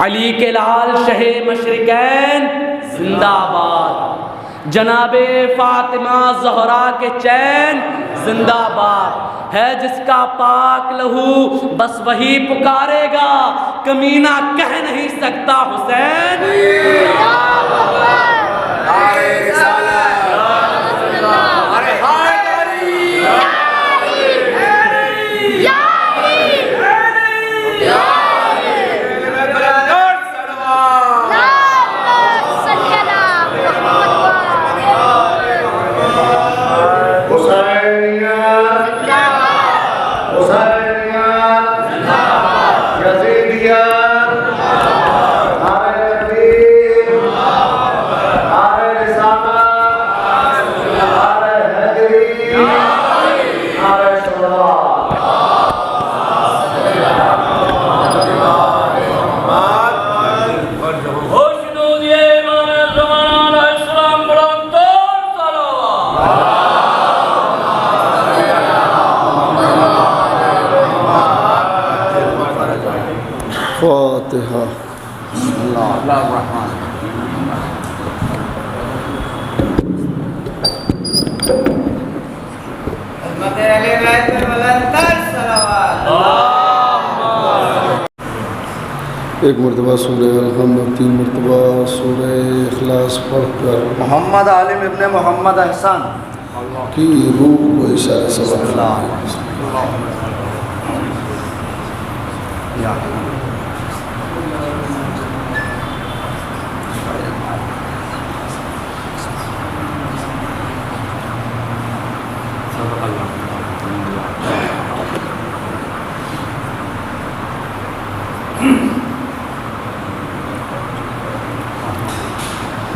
अली के लाल शहे मशरिकैन जिंदाबाद, जनाबे फातिमा ज़हरा के चैन जिंदाबाद। है जिसका पाक लहू बस वही पुकारेगा, कमीना कह नहीं सकता हुसैन। फातिहा। एक मरतबा सूरह अल-हम्द, 3 मरतबा सूरह इखलास पढ़कर मोहम्मद आलिम इब्ने मोहम्मद एहसान की रूह को इशारे से बदला।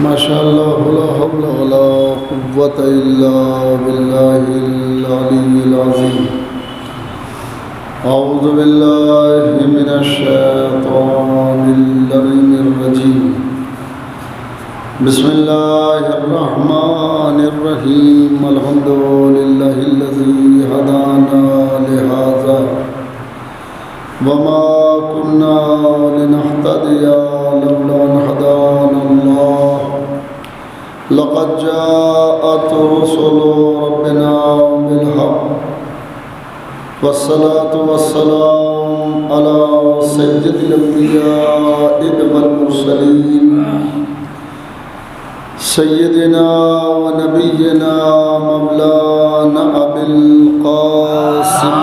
माशाअल्लाह ला हौला वला कुव्वता इल्ला बिल्लाहिल अलिय्यिल अज़ीम। अऊज़ु बिल्लाहि मिनश शैतानिर रजीम। बिस्मिल्लाहिर रहमानिर रहीम। अल्हम्दुलिल्लाहिल्लज़ी हदाना लिहाज़ा वमा कुन्ना लिनहतदिया लौला अन हदानल्लाह। लक़द जाअत रुसुलु रब्बिना बिल हक़्क़ वस्सलातु वस्सलामु अला सय्यिदिल अंबिया'i वल मुरसलीन सय्यिदिना व नबिय्यिना मौलाना अबिल क़ासिम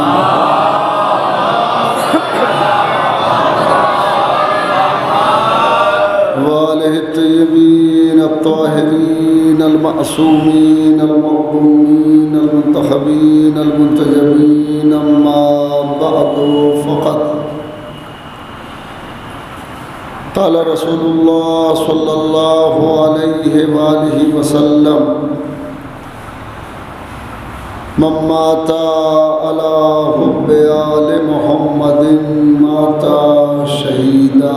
वालिहि तय्यबीन अत्ताहिरीन अल-मअसूमीन अल-मक़बूलीन अल-मुंतखबीन अल-मुंतजबीन। अम्मा बअदु फ़क़द क़ाल रसूलुल्लाह सल्लल्लाहु अलैहि वआलिहि वसल्लम मन माता अला हुब्बि आले मुहम्मदिन माता शहीदा।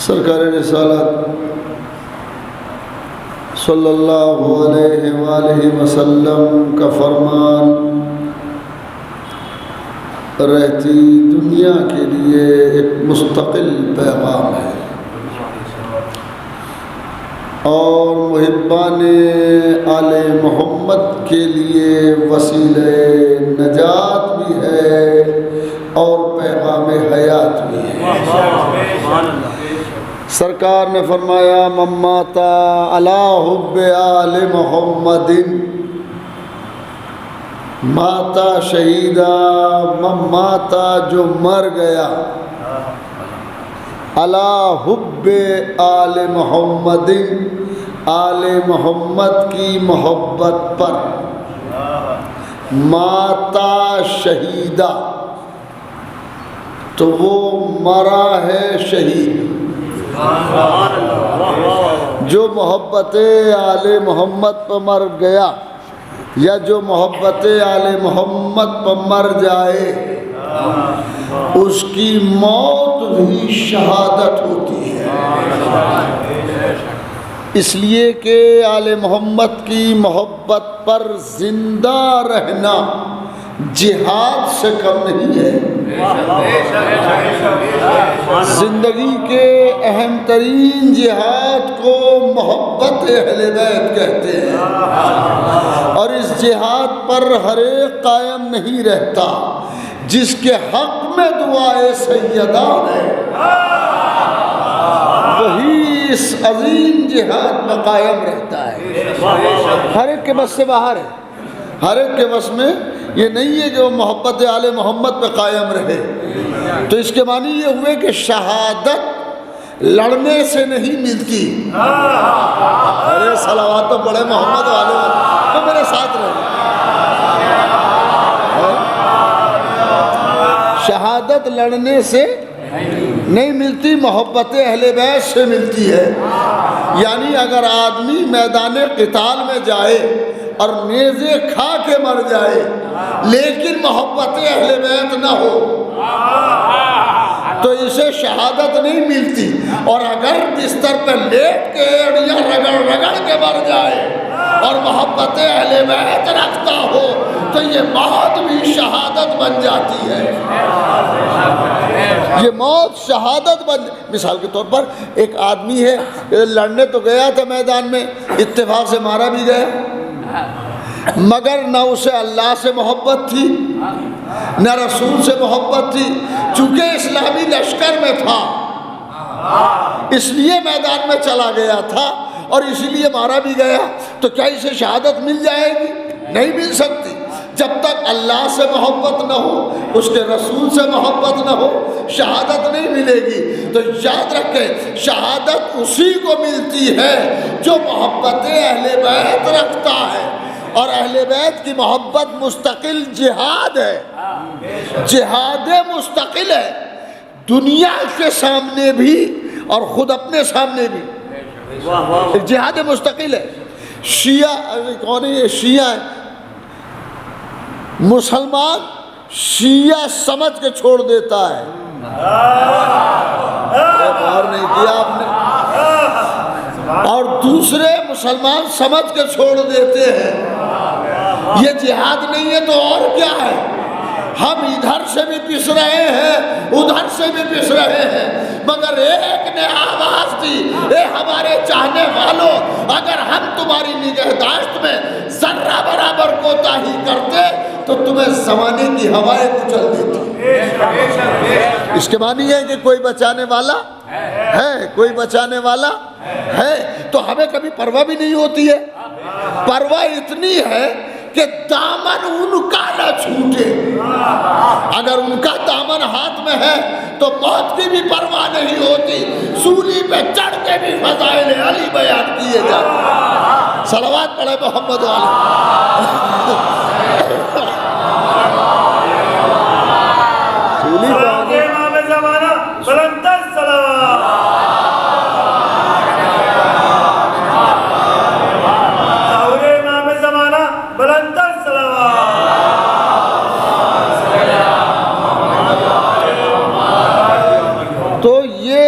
सरकार रिसालत सल्लल्लाहु अलैहि वसल्लम का फरमान रहती दुनिया के लिए एक मुस्तकिल पैगाम है और मुहिब्बाने आले मोहम्मद के लिए वसीले नजात भी है और पैगाम हयात भी है। सरकार ने फरमाया मम्माता अला हुब्बे आले मोहम्मदिन, माता शहीदा, मम्माता जो मर गया, अला हुब्बे आले मोहम्मदिन, आले मोहम्मद की मोहब्बत पर, माता शहीदा तो वो मरा है शहीद। जो मोहब्बत आले मोहम्मद पर मर गया या जो मोहब्बत आले मोहम्मद पर मर जाए उसकी मौत भी शहादत होती है। इसलिए कि आले मोहम्मद की मोहब्बत पर जिंदा रहना जिहाद से कम नहीं है। जिंदगी के अहम तरीन जिहाद को मोहब्बत अहले बैत कहते हैं, और इस जिहाद पर हर एक कायम नहीं रहता जिसके हक में दुआए सैयदा है, वही इस अजीम जिहाद में कायम रहता है। हर एक के बस से बाहर है, हर एक के बस में ये नहीं है कि वो मोहब्बत आले मोहम्मद पे कायम रहे। तो इसके मानी ये हुए कि शहादत लड़ने से नहीं मिलती। अरे सलावत तो बड़े मोहम्मद वाले तो मेरे साथ रहे। शहादत लड़ने से नहीं मिलती, मोहब्बत अहले बैत से मिलती है। यानी अगर आदमी मैदान क़िताल में जाए और नेज़े खा के मर जाए लेकिन मोहब्बत अहले बैत न हो तो इसे शहादत नहीं मिलती। और अगर बिस्तर पर लेट के एड़ियाँ रगड़ रगड़ के मर जाए और मोहब्बत अहले बैत रखता हो तो ये मौत भी शहादत बन जाती है। ये मौत शहादत बन, मिसाल के तौर पर एक आदमी है, लड़ने तो गया था मैदान में, इत्तेफाक से मारा भी गया, मगर न उसे अल्लाह से मोहब्बत थी न रसूल से मोहब्बत थी। चूंकि इस्लामी लश्कर में था इसलिए मैदान में चला गया था और इसीलिए मारा भी गया। तो क्या इसे शहादत मिल जाएगी? नहीं मिल सकती। जब तक अल्लाह से मोहब्बत न हो, उसके रसूल से मोहब्बत न हो, शहादत नहीं मिलेगी। तो याद रखें, शहादत उसी को मिलती है जो मोहब्बत अहले बैत रखता है, और अहले बैत की मोहब्बत मुस्तकिल जिहाद है, जिहाद मुस्तकिल है, दुनिया के सामने भी और खुद अपने सामने भी जिहाद मुस्तकिल है। शिया कौन है? ये शिया है। मुसलमान शिया समझ के छोड़ देता है, और नहीं किया आपने, और दूसरे मुसलमान समझ के छोड़ देते हैं। ये जिहाद नहीं है तो और क्या है? हम इधर से भी पिस रहे हैं, उधर से भी पिस रहे हैं, मगर एक ने आवाज दी, ए हमारे चाहने वालों, अगर हम तुम्हारी निगहदाश्त में जर्रा बराबर कोताही करते तो तुम्हें जमाने की हवाएं कुचल देती। इसके मानी है कि कोई बचाने वाला है, कोई बचाने वाला है, तो हमें कभी परवाह भी नहीं होती है। परवाह इतनी है कि दामन उनका न छूटे। अगर उनका दामन हाथ में है तो मौत की भी परवाह नहीं होती, सूली पे चढ़ के भी फज़ाइल अली बयान किए जाते। सलवात पढ़े मोहम्मद वाले। सूली पे तो ये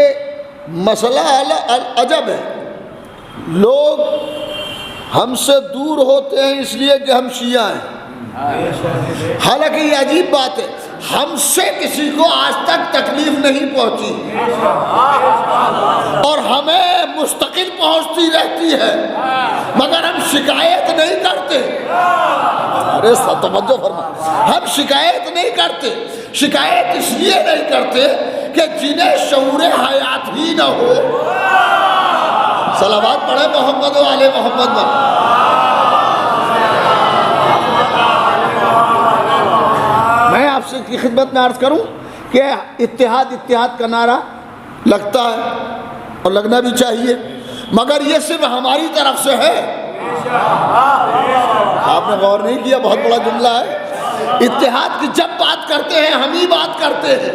मसला अजब है। लोग हमसे दूर होते हैं इसलिए कि हम शिया हैं। हालांकि ये अजीब बात है, हमसे किसी को आज तक तकलीफ नहीं पहुंची और हमें मुस्तकिल पहुंचती रहती है, मगर हम शिकायत नहीं करते। अरे तवज्जो फरमा, हम शिकायत नहीं करते। शिकायत इसलिए नहीं करते कि जिन्हें शऊर हयात ही न हो। सलावत पढ़े मोहम्मद वाले मोहम्मद। मैं आपसे की खिदमत में अर्ज करूं कि इत्तेहाद इत्तेहाद का नारा लगता है और लगना भी चाहिए, मगर ये सिर्फ हमारी तरफ से है। आपने गौर नहीं किया, बहुत बड़ा जुमला है। इत्तेहाद की जब बात करते हैं हम ही बात करते हैं।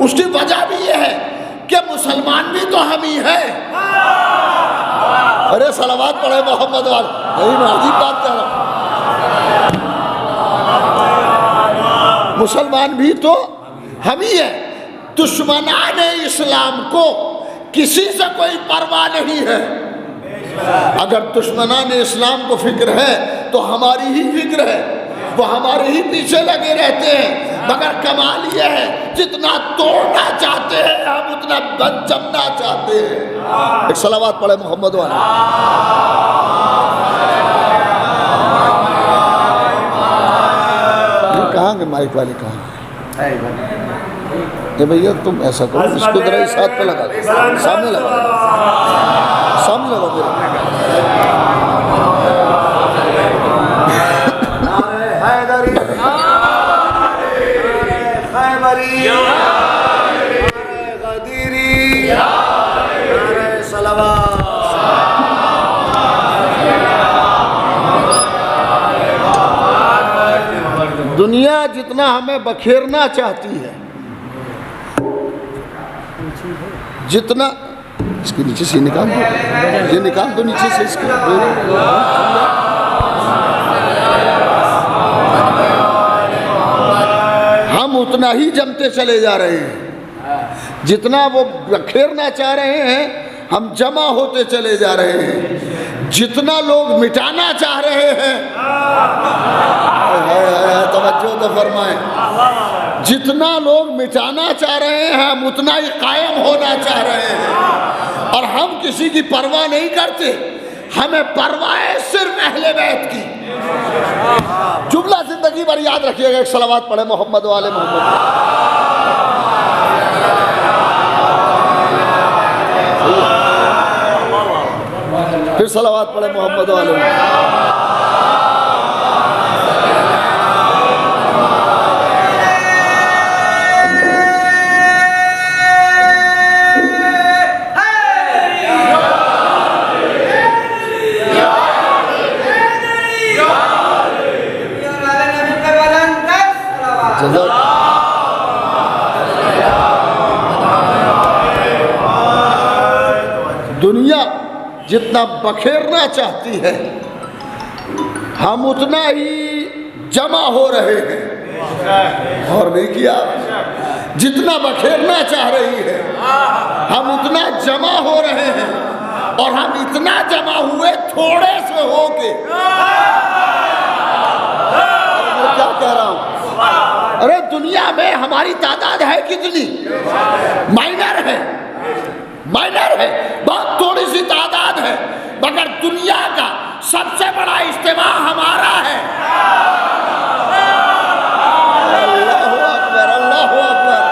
उसकी वजह भी ये है कि मुसलमान भी तो हम ही हैं। अरे सलावत पढ़े मोहम्मद वाले, यही मैं अजीब बात कर रहा हूँ। मुसलमान भी तो हम ही हैं। दुश्मनान इस्लाम को किसी से कोई परवाह नहीं है। अगर दुश्मनान इस्लाम को फिक्र है तो हमारी ही फिक्र है, वो हमारे ही पीछे लगे रहते हैं। मगर कमाल ये है, जितना तोड़ना चाहते हैं हम उतना बन जमना चाहते हैं। एक सलावत पढ़े मोहम्मद वाला। कहाँ गए माइक वाले, कहाँ ये भैया? तुम ऐसा करो, इसको जरा इस हाथ पे लगा दो, सामने लगा, सामने लगा दो। दुनिया जितना हमें बखेरना चाहती है, जितना इसके नीचे से निकाल दो, ये निकाल दो नीचे से इसके, हम उतना ही जमते चले जा रहे हैं। जितना वो बखेरना चाह रहे हैं हम जमा होते चले जा रहे हैं। जितना लोग मिटाना चाह रहे हैं, तवज्जो तो फरमाएं, जितना लोग मिटाना चाह रहे हैं हम उतना ही कायम होना चाह रहे हैं। और हम किसी की परवाह नहीं करते, हमें परवाह है सिर्फ अहले बैत की। जुमला जिंदगी भर याद रखिएगा। एक सलावत पढ़े मोहम्मद वाले मोहम्मद। फिर सलावत पढ़े मोहम्मद वाले। दुनिया जितना बखेरना चाहती है हम उतना ही जमा हो रहे हैं। और नहीं किया, जितना बखेरना चाह रही है हम उतना जमा हो रहे हैं। और हम इतना जमा हुए थोड़े से हो के, क्या कह रहा हूं? अरे दुनिया में हमारी तादाद है कितनी? माइनर है, माइनर है, बहुत थोड़ी सी तादाद है। मगर दुनिया का सबसे बड़ा इज्तिमा हमारा है। अल्लाहु अकबर, अल्लाहु अकबर।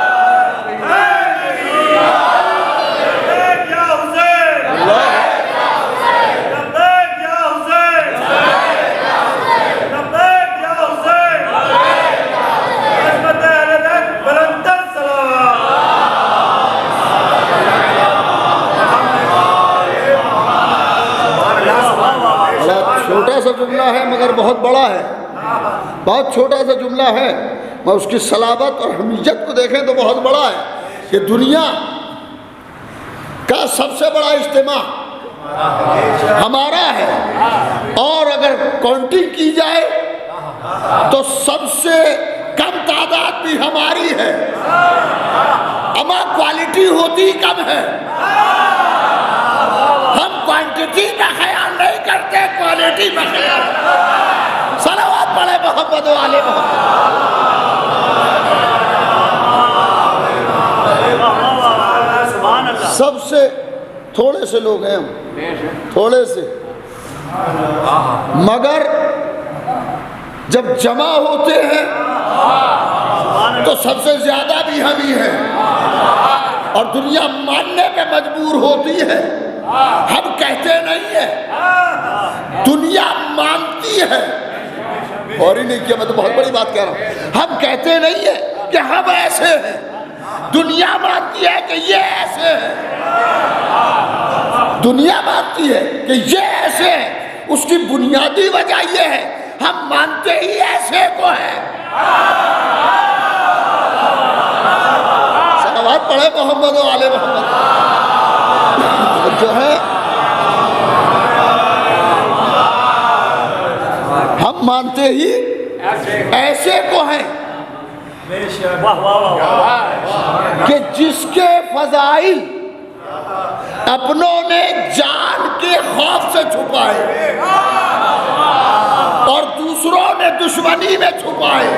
छोटा सा जुमला है मगर बहुत बड़ा है, बहुत छोटा सा जुमला है मगर उसकी सलाबत और हमीयत को देखें तो बहुत बड़ा है कि दुनिया का सबसे बड़ा इज्तिमा हमारा है। और अगर काउंटिंग की जाए तो सबसे कम तादाद भी हमारी है, अमा क्वालिटी होती कम है। हम क्वांटिटी का ख्याल नहीं करते, क्वालिटी का ख्याल। सलावत पढ़े मोहम्मद वाले मोहम्मद। सबसे थोड़े से लोग हैं हम, थोड़े से, मगर जब जमा होते हैं तो सबसे ज्यादा भी हम ही हैं। और दुनिया मानने पे मजबूर होती है, हम कहते नहीं है, दुनिया मानती है। और ही नहीं किया, मैं तो बहुत बड़ी बात कह रहा हूं। हम कहते नहीं है कि हम ऐसे हैं, दुनिया मानती है कि ये ऐसे है। दुनिया मानती है कि ये ऐसे है। उसकी बुनियादी वजह ये है, हम मानते ही ऐसे को है। सलावत पढ़े मोहम्मद वाले मोहम्मद। जो है हम मानते ही ऐसे को हैं कि जिसके फजाइल अपनों ने जान के खौफ से छुपाए और दूसरों ने दुश्मनी में छुपाए,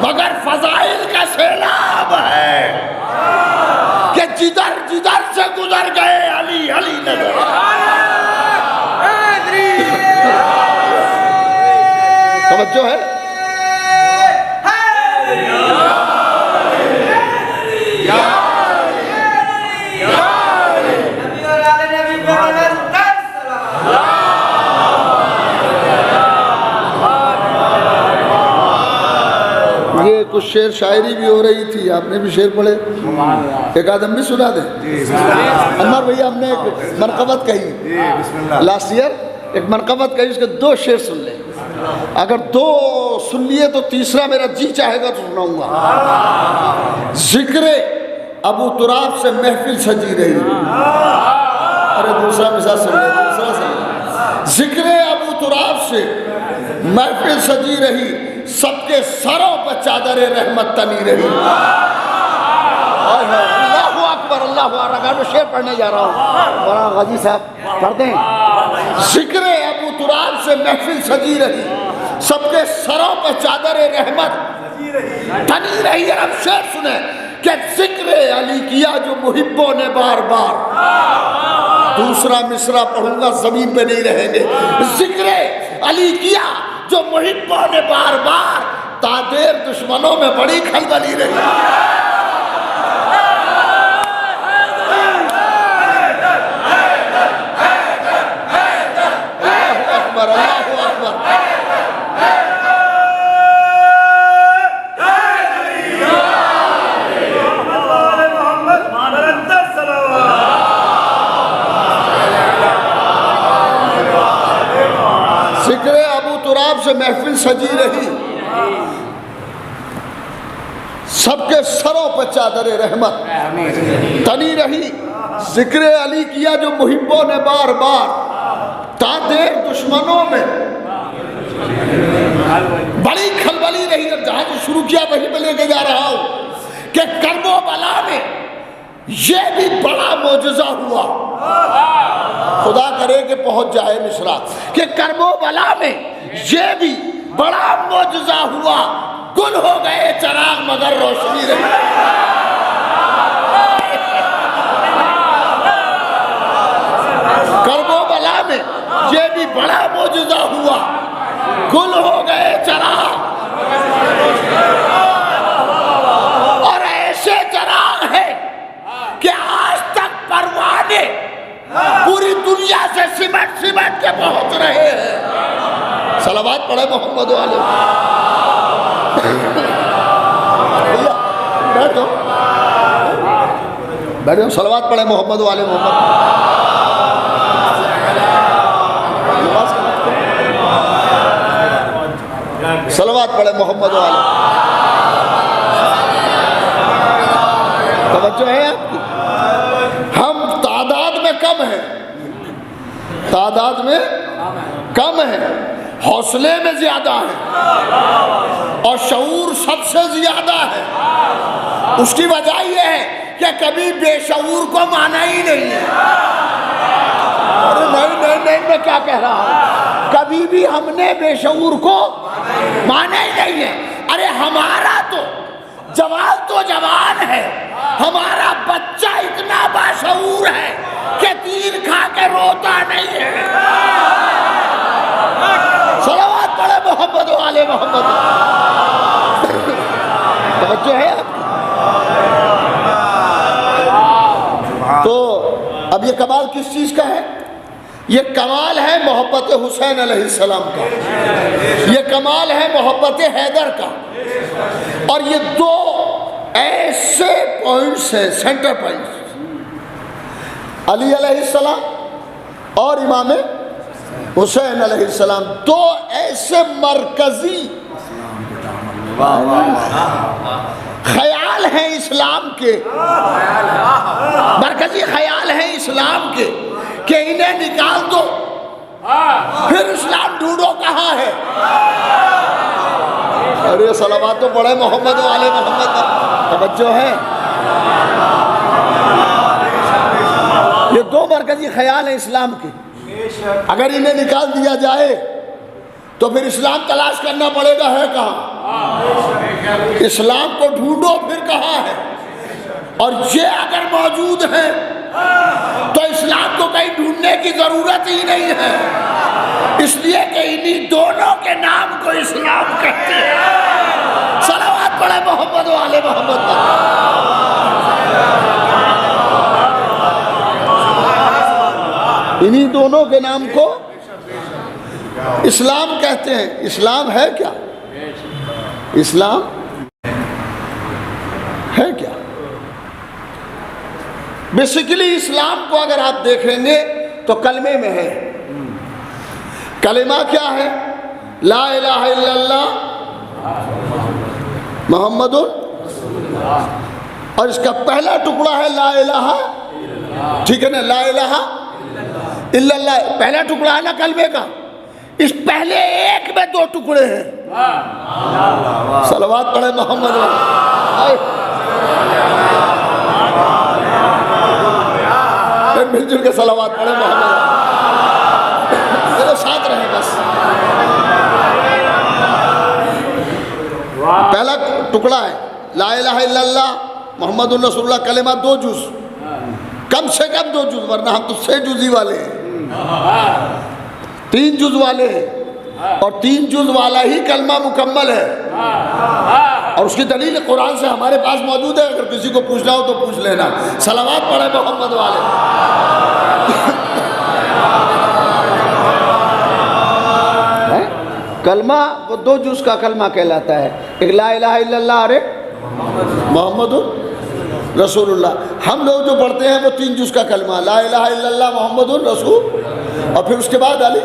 मगर फजाइल का सैलाब है कि जिधर जिधर से गुजर गए अली अली नजर। तवज्जो है? ये कुछ शेर शायरी भी हो रही थी, आपने भी शेर पढ़े, एक आदम भी सुना दे। अनवर भैया, हमने एक मनकबत कही लास्ट ईयर, एक मनकबत कही, उसके 2 शेर सुन ले। अगर 2 सुन लिए तो तीसरा मेरा जी चाहेगा तो सुनाऊंगा। जिक्रे अबू तुराब से महफिल सजी रही। अरे दूसरा मिसाल सुन ले, दूसरा सुन ले। जिक्रे अबू तुराब से महफिल सजी रही, सबके सरों पर चादर रहमत तनी रही। अल्लाहु अकबर, अल्लाहु अकबर। मैं शेर पढ़ने जा रहा हूँ, बड़ा गाजी साहब पढ़ते हैं। जिक्रे अबू तुराब से महफिल सजी रही, सबके सरों पर चादर रहमत तनी रही। अब शेर सुने कि जिक्रे अली किया जो मुहिब्बों ने बार बार। दूसरा मिसरा पढ़ूंगा, जमीन पे नहीं रहेंगे। जिक्रे अली किया जो मुहिब्बों ने बार बार, तादेर दुश्मनों में बड़ी खलबली रही। जिक्रे अबू तुराब से महफिल सजी रही, सबके सरों पर चादर रहमत तनी रही। जिक्रे अली किया जो मुहिब्बों ने बार बार, तादेर दुश्मनों में बड़ी खलबली रही। और जहां से शुरू किया वहीं पे लेके जा रहा हूं कि कर्बो बला में ये भी बड़ा मोजज़ा हुआ। खुदा करे कि पहुंच जाए मिसरा कि कर्बो बला में ये भी बड़ा मोजज़ा हुआ। गुल हो गए चराग मगर रोशनी रही। कर्बो बला में ये भी बड़ा मोजज़ा हुआ, गुल हो गए चराग। और ऐसे चराग है कि आज तक परवाने पूरी दुनिया से सिमट सिमट के पहुंच रहे हैं। सलावत पढ़े मोहम्मद वाले। भैया बैठो, बैठो, सलावत पढ़े मोहम्मद वाले। मोहम्मद सलावत पढ़े मोहम्मद वाले। तवज्जो है आपकी? हम तादाद में कम हैं, तादाद में कम है, हौसले में ज्यादा है और शऊर सबसे ज्यादा है। उसकी वजह यह है कि कभी बेशऊर को माना ही नहीं है। अरे नहीं नहीं नहीं, मैं क्या कह रहा हूं, कभी भी हमने बेशऊर को माना ही नहीं है। अरे हमारा तो जवान है, हमारा बच्चा इतना बाशऊर है कि तीर खा के रोता नहीं है। सलावत पढ़े मोहम्मद वाले मोहम्मद। तवज्जो है आपकी? तो अब ये कमाल किस चीज का है? ये कमाल है मोहब्बत हुसैन अलैहिस्सलाम का, ये कमाल है मोहब्बत हैदर का। और ये 2 ऐसे पॉइंट्स हैं, सेंटर पॉइंट्स, अली अलैहिस्सलाम और इमाम हुसैन अलैहिस्सलाम, 2 ऐसे मरकजी ख्याल हैं इस्लाम के, मरकजी ख्याल हैं इस्लाम के कि इन्हें निकाल दो फिर इस्लाम ढूंढो कहाँ है। अरे सलावत तो पढ़े मोहम्मद वाले मोहम्मद। तवज्जो है? ये दो मरकजी ख्याल है इस्लाम के, अगर इन्हें निकाल दिया जाए तो फिर इस्लाम तलाश करना पड़ेगा, है कहाँ? इस्लाम को ढूंढो फिर कहाँ है। और ये अगर मौजूद है तो इस्लाम को कहीं ढूंढने की जरूरत ही नहीं है, इसलिए कि इन्हीं दोनों के नाम को इस्लाम कहते हैं। सलावत पढ़े मोहम्मद वाले मोहम्मद पर। इन्हीं दोनों के नाम को इस्लाम कहते हैं। इस्लाम है क्या? इस्लाम है क्या? बेसिकली इस्लाम को अगर आप देखेंगे तो कलमे में है। कलिमा क्या है? ला इलाहा इल्लल्लाह मुहम्मदुर, और इसका पहला टुकड़ा है ला इलाहा, ठीक है ना? ला इलाहा इल्लल्लाह पहला टुकड़ा है ना कलमे का। इस पहले एक में दो टुकड़े हैं। सलवात पढ़े मोहम्मद। मिलजुल के सलावत पढ़े मोहम्मद, मेरे साथ रहे बस। पहला टुकड़ा है ला इलाहा इल्लल्लाह मुहम्मदुर रसूलुल्लाह, कलेमा दो जुज, कम से कम दो जुज, वरना हम तो 6 जुजी वाले हैं, 3 जुज वाले हैं, और 3 जुज वाला ही कलमा मुकम्मल है। और उसकी दलील कुरान से हमारे पास मौजूद है, अगर किसी को पूछना हो तो पूछ लेना। सलावत पढ़े मोहम्मद वाले। कलमा वो 2 जुज का कलमा कहलाता है, एक ला इलाहा इल्लल्लाह और एक मोहम्मदुर रसूलुल्लाह। हम लोग जो पढ़ते हैं वो 3 जुज का कलमा, ला इलाहा इल्लल्लाह मोहम्मदुर रसूल, और फिर उसके बाद अली।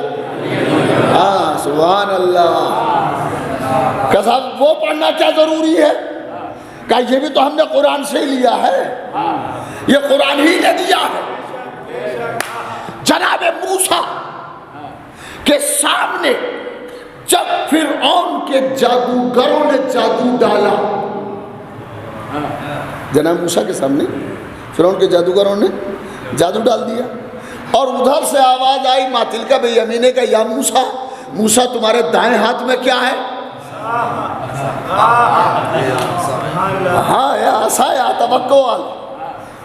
हाँ सुभान अल्लाह। कसम वो पढ़ना क्या जरूरी है? क्या ये भी तो हमने कुरान से ही लिया है, ये कुरान ही ने दिया है। जनाब मूसा के सामने जब फिरऔन के जादूगरों ने जादू डाला, जनाब मूसा के सामने फिरऔन के जादूगरों ने जादू डाल दिया, और उधर से आवाज आई मातिल का बेयमीने का, या मूसा, मूसा तुम्हारे दाएं हाथ में क्या है? हाँ या आसा या तवक्कुल,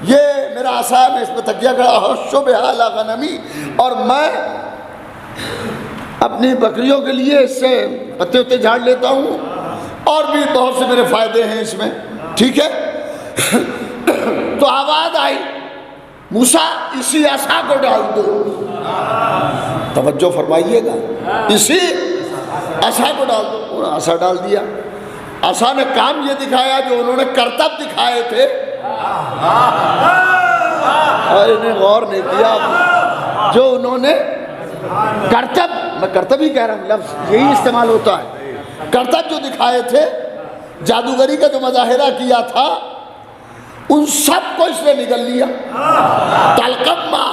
ये मेरा आसा है, मैं इसमें तकिया खड़ा हो शुभ हाला गनमी, और मैं अपनी बकरियों के लिए इससे पत्ते उत्ते झाड़ लेता हूँ, और भी बहुत से मेरे फायदे हैं इसमें, ठीक है। तो आवाज आई मूसा इसी आसा को डाल दो, तवज्जो फरमाइएगा, इसी आसा को डाल दो। आसा डाल दिया। आसा ने काम ये दिखाया जो उन्होंने करतब दिखाए थे, इन्हें गौर नहीं किया, जो उन्होंने करतब, मैं करतब ही कह रहा हूँ, लफ्ज़ यही इस्तेमाल होता है, करतब जो दिखाए थे, जादूगरी का जो मुजाहिरा किया था, उन सब को इसने निगल लिया। तलकम्मा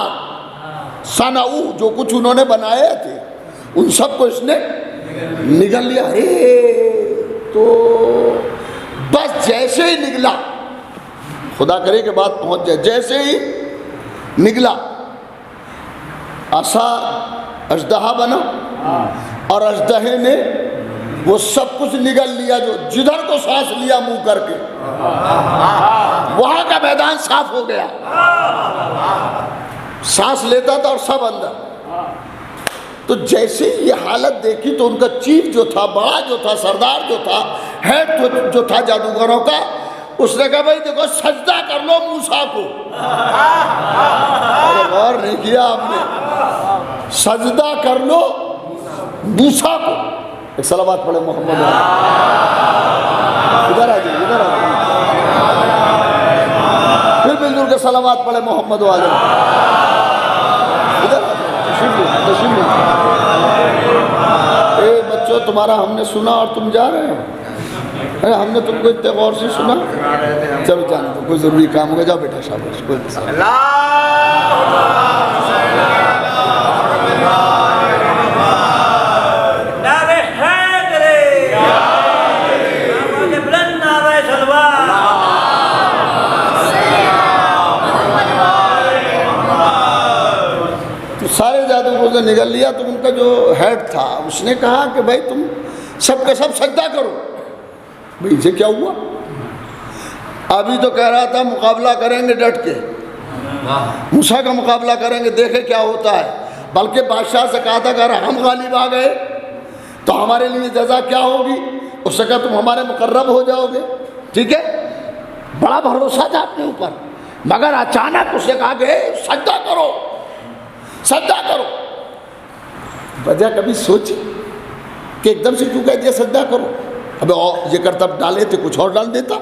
सनाऊ, जो कुछ उन्होंने बनाए थे उन सब को इसने निगल लिया। अरे तो बस जैसे ही निकला, खुदा करे के बात पहुंच जाए, जैसे ही निकला आसा अजदहा बना, और अजदहे ने वो सब कुछ निगल लिया, जो जिधर को सांस लिया मुंह करके, वहां का मैदान साफ हो गया। सांस लेता था और सब अंदर। तो जैसे ये हालत देखी तो उनका चीफ जो था, बड़ा जो था, सरदार जो था, हेड जो था जादूगरों का, उसने कहा भाई देखो सजदा कर लो मूसा को। अरे गौर नहीं किया आपने, सजदा कर लो मूसा को। एक सलावत पढ़े मोहम्मद। इधर आ जाइए, इधर आ जाइए, फिर मिलजुल के सलावत पढ़े मोहम्मद वाले। इधर आ जाइए, ए बच्चों तुम्हारा हमने सुना और तुम जा रहे हो। अरे हमने तुमको इतने गौर से सुना, चलो जाने दो, कोई जरूरी काम होगा, जाओ बेटा शाबाश। कोई तो निगल लिया। तो उनका जो हेड था उसने कहा कि भाई तुम सबके सब सजदा करो। भाई इसे क्या हुआ? अभी तो कह रहा था मुकाबला करेंगे डट के, मूसा का मुकाबला करेंगे, देखे क्या होता है। बल्कि बादशाह से कहा था अगर हम गालिब आ गए तो हमारे लिए जजा क्या होगी। उससे कहा तुम हमारे मुकर्रब हो जाओगे। ठीक है, बड़ा भरोसा था अपने ऊपर। मगर अचानक उसने कहा कि सजदा करो, सजदा करो। वजह कभी सोची कि एकदम से क्यों कह दिया सजदा करो? अबे ये करतब डाले थे, कुछ और डाल देता,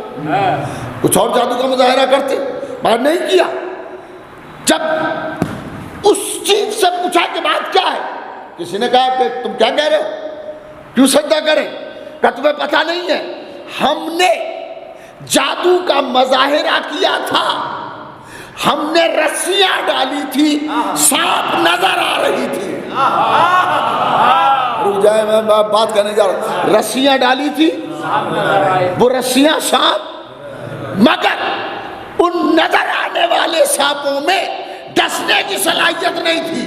कुछ और जादू का मुजाहरा करते, मगर नहीं किया। जब उस चीज से पूछा कि बात क्या है, किसी ने कहा कि तुम क्या कह रहे हो, क्यों सजदा करें? क्या तुम्हें पता नहीं है हमने जादू का मुजाहरा किया था, हमने रस्सियां डाली थी, सांप नजर आ रही थी। रुक जाए, मैं बात करने जा रहा हूं। रस्सियां डाली थी, वो रस्सियां सांप, मगर उन नजर आने वाले सांपों में डसने की सलाहियत नहीं थी।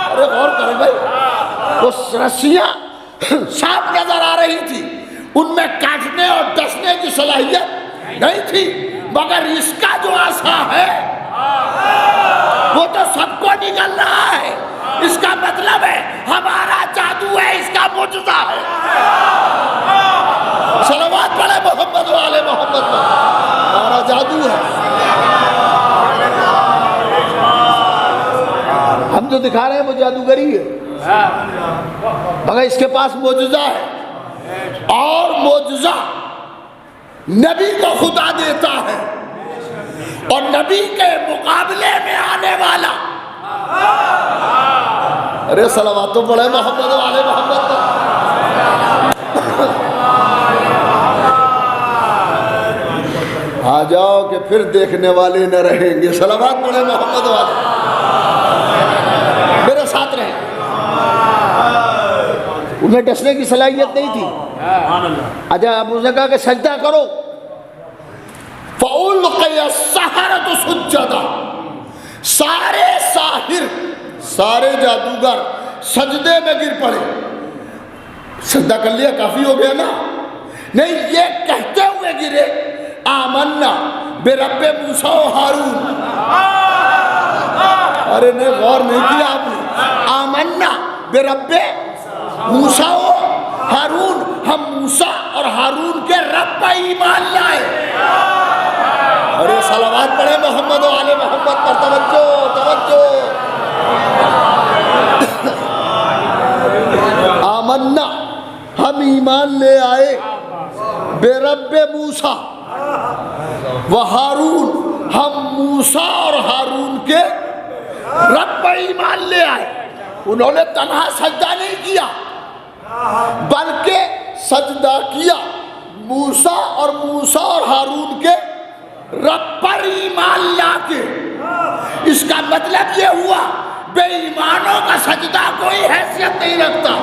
अरे गौर करो भाई, वो रस्सियां सांप नजर आ रही थी, उनमें काटने और डसने की सलाहियत नहीं थी। मगर इसका जो आशा है वो तो सबको निकल रहा है। इसका मतलब है हमारा जादू है, इसका मुजज़ा है। सलावत पढ़े मोहम्मद वाले मोहम्मद पर, हमारा जादू है। हम जो दिखा रहे हैं वो जादूगरी है, मगर इसके पास मुजज़ा है। और मुजज़ा नबी को खुदा देता है, और नबी के मुकाबले में आने वाला, अरे सलावत तो पढ़े मोहम्मद वाले मोहम्मद पर। आ जाओ कि फिर देखने वाले न रहेंगे। सलावत पढ़े मोहम्मद वाले, मेरे साथ रहे। उन्हें डसने की सलाहियत नहीं थी। अच्छा, अब उसने कहा कि सजदा करो। तो सुज्जदा, सारे साहिर, सारे जादूगर सजदे में गिर पड़े। सजदा कर लिया, काफी हो गया ना? नहीं, ये कहते हुए गिरे आमन्ना बेरब्बे मूसा व हारून। अरे नहीं, गौर नहीं किया आपने। आमन्ना बेरब्बे मूसा व हारून, हम मूसा और हारून के रब पर ईमान लाए। अरे सलावत पढ़े मोहम्मद वाले मोहम्मद पर। तवज्जो तवज्जो। आमन्ना, हम ईमान ले आए बेरब्बे मूसा व हारून, हम मूसा और हारून के रब पर ईमान ले आए। उन्होंने तन्हा सजदा नहीं किया, बल्कि सजदा किया मूसा और हारून के रब पर ईमान लाके। इसका मतलब ये हुआ बेईमानों का सजदा कोई हैसियत नहीं रखता।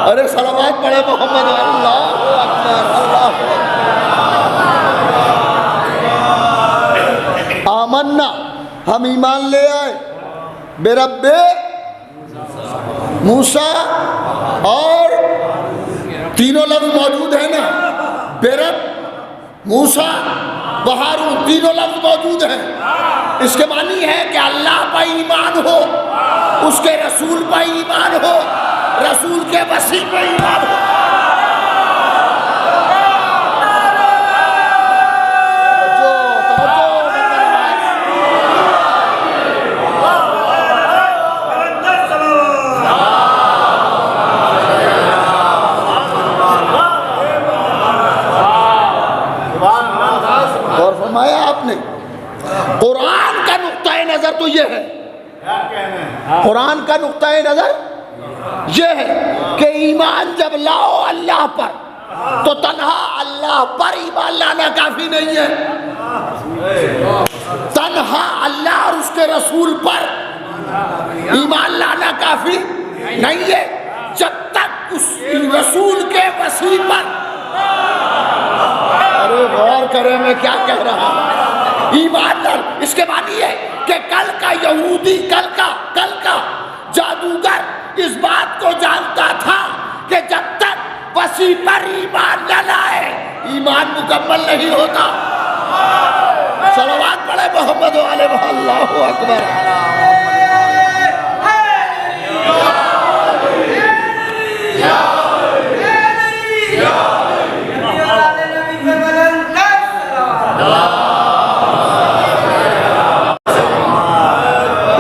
अरे सलावत पढ़े मोहम्मद। अल्लाहु अकबर, अल्लाहु अकबर। आमन्ना, हम ईमान ले आए बेरब्बे मूसा, और तीनों लफ्ज मौजूद है ना, बेरब, मूसा, हारून, तीनों लफ्ज मौजूद हैं। इसके मानी है कि अल्लाह पर ईमान हो, उसके रसूल पर ईमान हो, रसूल के वसी पर ईमान हो। कुरान का नुक्ता नजर तो ये है, कुरान का नुक्ता नजर ये है कि ईमान जब लाओ अल्लाह पर, तो तन्हा अल्लाह पर ईमान लाना काफी नहीं है। तन्हा अल्लाह और उसके रसूल पर ईमान लाना काफी नहीं है, जब तक उस रसूल के वसी पर। अरे गौर करें मैं क्या कह रहा हूं। ईमान, इसके मानी है कि कल का यहूदी, कल का जादूगर इस बात को जानता था कि जब तक वसी पर ईमान न लाए ईमान मुकम्मल नहीं होता। सलावत पढ़े मोहम्मद वाले अल्लाहु अकबर।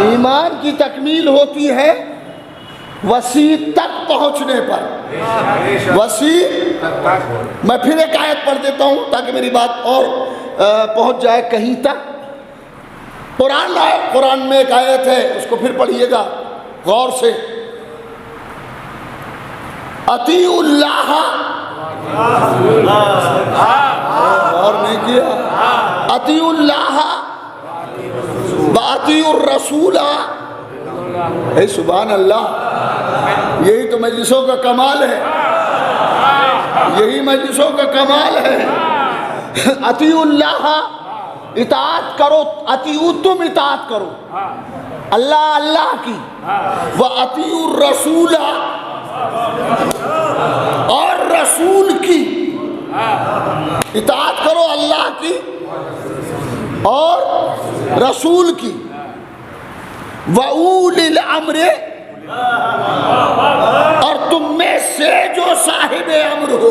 ईमान की तकमील होती है वसी तक पहुंचने पर। वसी, मैं फिर एक आयत पढ़ देता हूं ताकि मेरी बात और पहुंच जाए कहीं तक। कुरान में एक आयत है, उसको फिर पढ़िएगा गौर से। अतीउल्लाह, गौर नहीं किया, अतीउल्लाह बातिउर रसूला। सुभान अल्लाह, यही तो मजलिसों का कमाल है, यही मजलिसों का कमाल है। अतीउल्लाह, इताअत करो, अतीउ तुम इताअत करो अल्लाह अल्लाह की, व अतीउर रसूला, और रसूल की इताअत करो अल्लाह की और रसूल की। व उलिल अम्र, और तुम में से जो साहिब अम्र हो,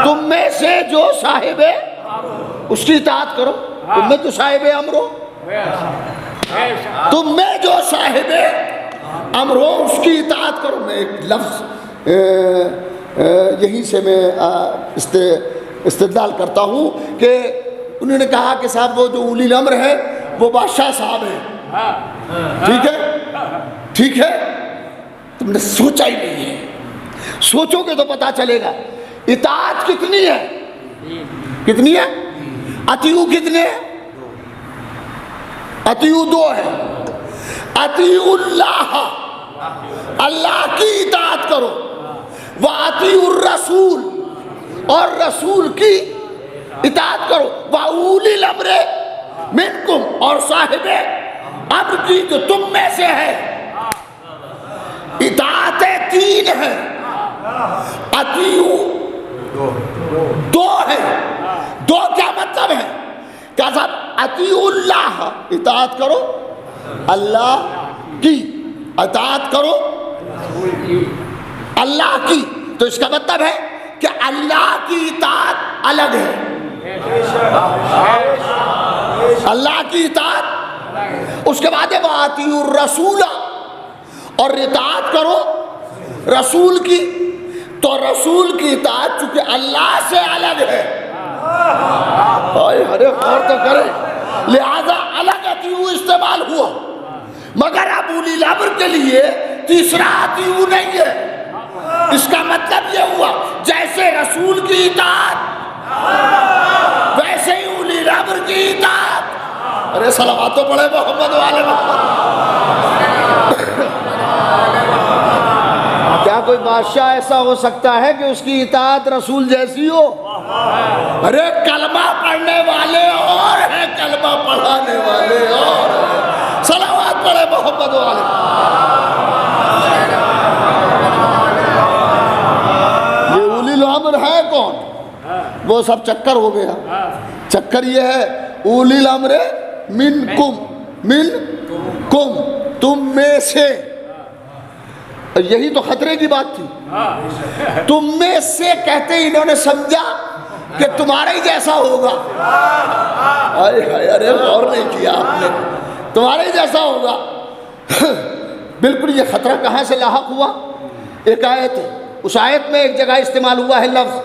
तुम में से जो साहिब उसकी इताअत करो। तुम में तो साहिब अम्र हो, तुम में जो साहिब अम्र हो उसकी इताअत करो। मैं एक लफ्ज़ यहीं से मैं इस्तेदलाल करता हूँ कि उन्होंने कहा कि साहब वो जो उलिल अम्र है वो बादशाह साहब है। ठीक है, ठीक है, तुमने सोचा ही नहीं है। सोचोगे तो पता चलेगा इताअत कितनी है, कितनी है। अतीउ कितने है? अतीउ दो है। अतीउल्लाह, अल्लाह की इताअत करो, व अतीउर रसूल, और रसूल की इताअत करो, व उलिल अम्र मिनकुम, और साहिबे अम्र की जो तुम में से है। इताअतें तीन है, अतीउ दो है। दो क्या मतलब है? क्या साहब? अतीउल्लाह, इताअत करो अल्लाह की, इताअत करो अल्लाह की। तो इसका मतलब है कि अल्लाह की इताअत अलग है, अल्लाह की इताअत। उसके बाद है वातिउर रसूला, और इताअत करो रसूल की। तो रसूल की इताअत चूंकि अल्लाह से अलग है, अरे गौर तो करें, लिहाजा अलग अतीउ इस्तेमाल हुआ। मगर अब उलिल अम्र के लिए तीसरा अतीउ नहीं है। इसका मतलब यह हुआ जैसे रसूल की इताअत वैसे ही उलिल अम्र की इताअत। अरे सलावत तो पढ़े मोहम्मद वाले मोहम्मद। क्या कोई बादशाह ऐसा हो सकता है कि उसकी इताअत रसूल जैसी हो? अरे कलमा पढ़ने वाले और है, कलमा पढ़ाने वाले और है। सलावत पढ़े मोहम्मद वाले। ये उलिल अम्र है कौन? वो सब चक्कर हो गया। चक्कर ये है उलिल अम्र मिनकुम, मिनकुम तुम में से। यही तो खतरे की बात थी। तुम में से कहते ही इन्होंने समझा कि तुम्हारे ही जैसा होगा। अरे गौर नहीं किया आपने, तुम्हारे ही जैसा होगा। बिल्कुल ये खतरा कहाँ से लाहक हुआ? एक आयत है, उस आयत में एक जगह इस्तेमाल हुआ है लफ्ज़,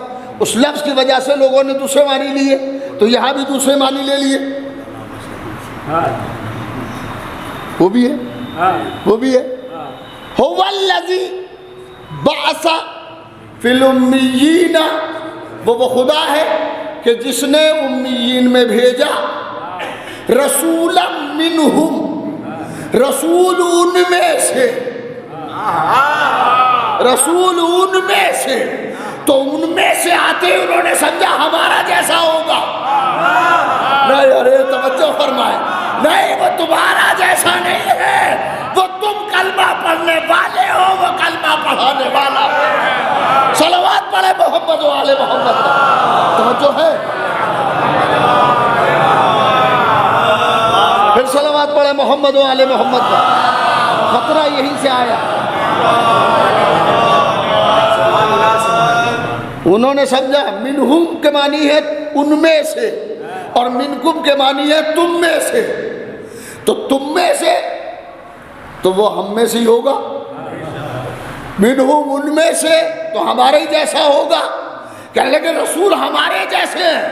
उस लफ्ज़ की वजह से लोगों ने दूसरे मानी लिए, तो यहाँ भी दूसरे मानी ले लिए। वो भी है, वो भी है। हुवल्लज़ी बअसा फिल उम्मियीना, वो खुदा है कि जिसने उम्मीयीन में भेजा रसूलन मिनहुम, रसूल उनमें से, रसूल उनमें से। तो उनमें से आते उन्होंने समझा हमारा जैसा होगा। नहीं, अरे तवज्जो फरमाए, नहीं वो तुम्हारा जैसा नहीं है, वो तुम कलमा पढ़ने वाले हो, वो कलमा पढ़ाने वाला है। सलवात पढ़े मोहम्मद व आले मोहम्मद। तवज्जो है, फिर सलवात पढ़े मोहम्मद व आले मोहम्मद का। खतरा यहीं से आया। उन्होंने समझा मिनहुम के मानी है उनमें से, और मिनकुम के मानी है तुम में से। तो तुम में से तो वो हम में से ही होगा, मिनहुम उनमें से तो हमारे ही जैसा होगा। कहने लगे रसूल हमारे जैसे हैं,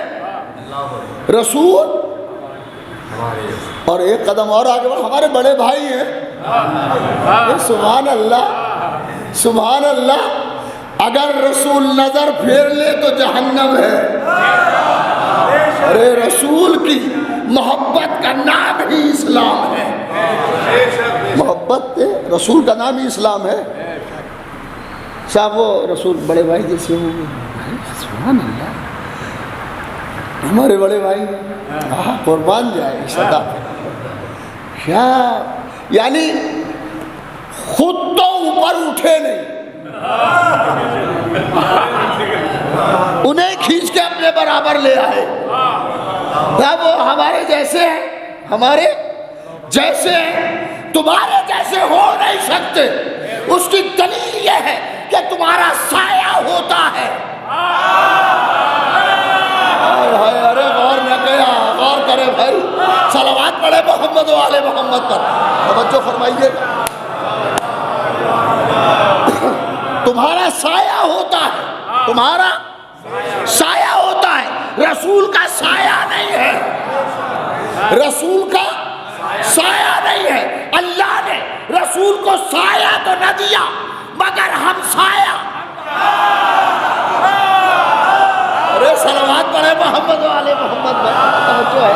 रसूल। और एक कदम और आगे बढ़, हमारे बड़े भाई हैं। सुभान अल्लाह, सुभान अल्लाह। अगर रसूल नजर फेर ले तो जहन्नम है। अरे रसूल की मोहब्बत का नाम ही इस्लाम है। मोहब्बत रसूल का नाम ही इस्लाम है। साहब वो रसूल बड़े भाई जैसे होंगे, सुभान अल्लाह, हमारे बड़े भाई कुर्बान जाए सदा। क्या यानी खुद तो ऊपर उठे नहीं, उन्हें खींच के अपने बराबर ले आए। तब वो हमारे जैसे हैं, हमारे जैसे हैं, तुम्हारे जैसे हो नहीं सकते। उसकी दलील यह है कि तुम्हारा साया होता है। अरे गौर न किया, गौर करे भाई। सलावत पढ़े मोहम्मद वाले मोहम्मद पर। तवज्जो फरमाइएगा। तुम्हारा साया होता है, तुम्हारा साया होता है, रसूल का साया नहीं है, रसूल का साया नहीं है। अल्लाह ने रसूल को साया तो न दिया, मगर हम साया। अरे सलावत पढ़े मोहम्मद वाले मोहम्मद पर। तवज्जो है।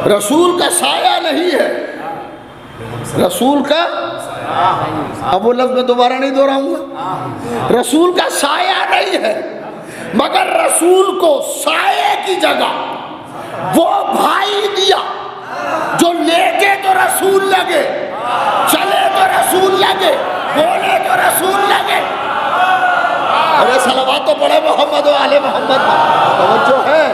रसूल का साया नहीं है, रसूल का, अब वो लफ्ज़ मैं दोबारा नहीं दोहराऊंगा। रसूल का साया नहीं है, मगर रसूल को साये की जगह वो भाई दिया जो लेके तो रसूल लगे, चले तो रसूल लगे, बोले तो रसूल लगे। अरे सलावत तो पढ़े मोहम्मद वाले मोहम्मद। तवज्जो है।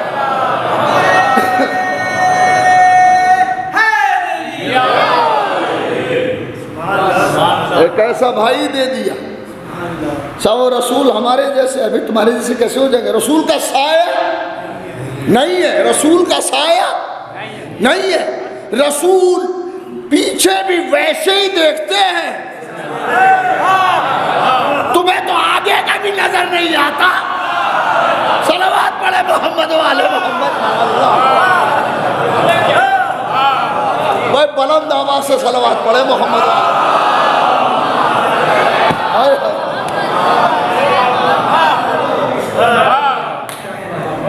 एक ऐसा भाई दे दिया, सब रसूल हमारे जैसे। अभी तुम्हारे जैसे कैसे हो जाएंगे? रसूल का साया नहीं है, रसूल का साया नहीं है। रसूल पीछे भी वैसे ही देखते हैं, तुम्हें तो आगे का भी नजर नहीं आता। सलावत पढ़े मोहम्मद वाले मोहम्मद। भाई बुलंद आवाज से सलावत पढ़े मोहम्मद।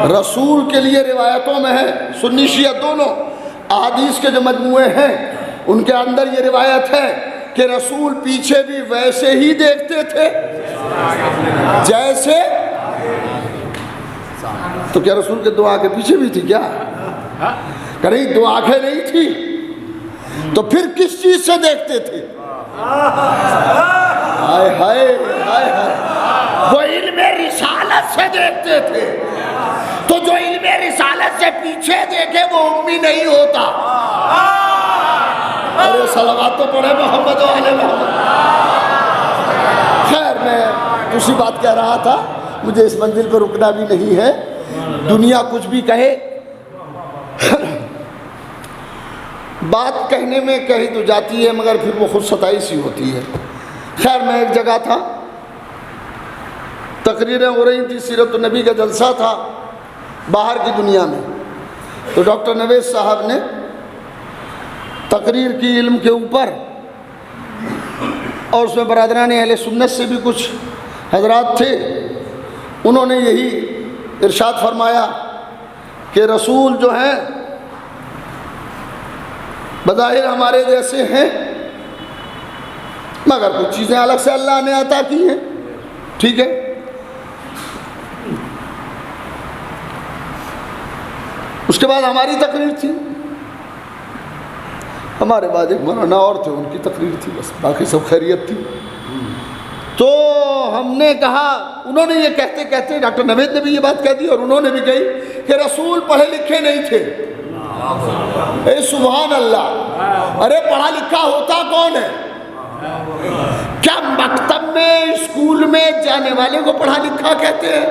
रसूल के लिए रिवायतों में है, सुन्नी शिया दोनों अहादीस के जो मजमूए हैं उनके अंदर ये रिवायत है कि रसूल पीछे भी वैसे ही देखते थे जैसे। तो क्या रसूल के दो आंखें पीछे भी थी क्या? कहीं दो आंखें नहीं थी, तो फिर किस चीज से देखते थे? हाय हाय हाय हाय, वो इल्मे रिसालत से देखते थे। तो जो इल्मे रिसालत से पीछे देखे वो उम्मी नहीं होता। अरे सलावत तो पढ़े मोहम्मद वाले मोहम्मद। खैर मैं दूसरी बात कह रहा था, मुझे इस मंजिल पर रुकना भी नहीं है। दुनिया कुछ भी कहे, बात कहने में कही तो जाती है मगर फिर वो खुद सताई सी होती है। खैर मैं एक जगह था, तकरीरें हो रही थी, सीरत नबी का जलसा था बाहर की दुनिया में। तो डॉक्टर नवेद साहब ने तकरीर की इल्म के ऊपर, और उसमें बरादरान अहले सुन्नत से भी कुछ हजरात थे, उन्होंने यही इरशाद फरमाया कि रसूल जो हैं बज़ाहिर हमारे जैसे हैं, मगर कुछ चीज़ें अलग से अल्लाह ने अता की हैं। ठीक है, उसके बाद हमारी तकरीर थी, हमारे बाद एक मौलाना और थे, उनकी तकरीर थी, बस बाकी सब खैरियत थी। तो हमने कहा, उन्होंने ये कहते कहते, डॉक्टर नवेद ने भी ये बात कह दी और उन्होंने भी कही कि रसूल पढ़े लिखे नहीं थे। ए सुभान अल्लाह, अरे पढ़ा लिखा होता कौन है? क्या मकतब में स्कूल में जाने वाले को पढ़ा लिखा कहते हैं?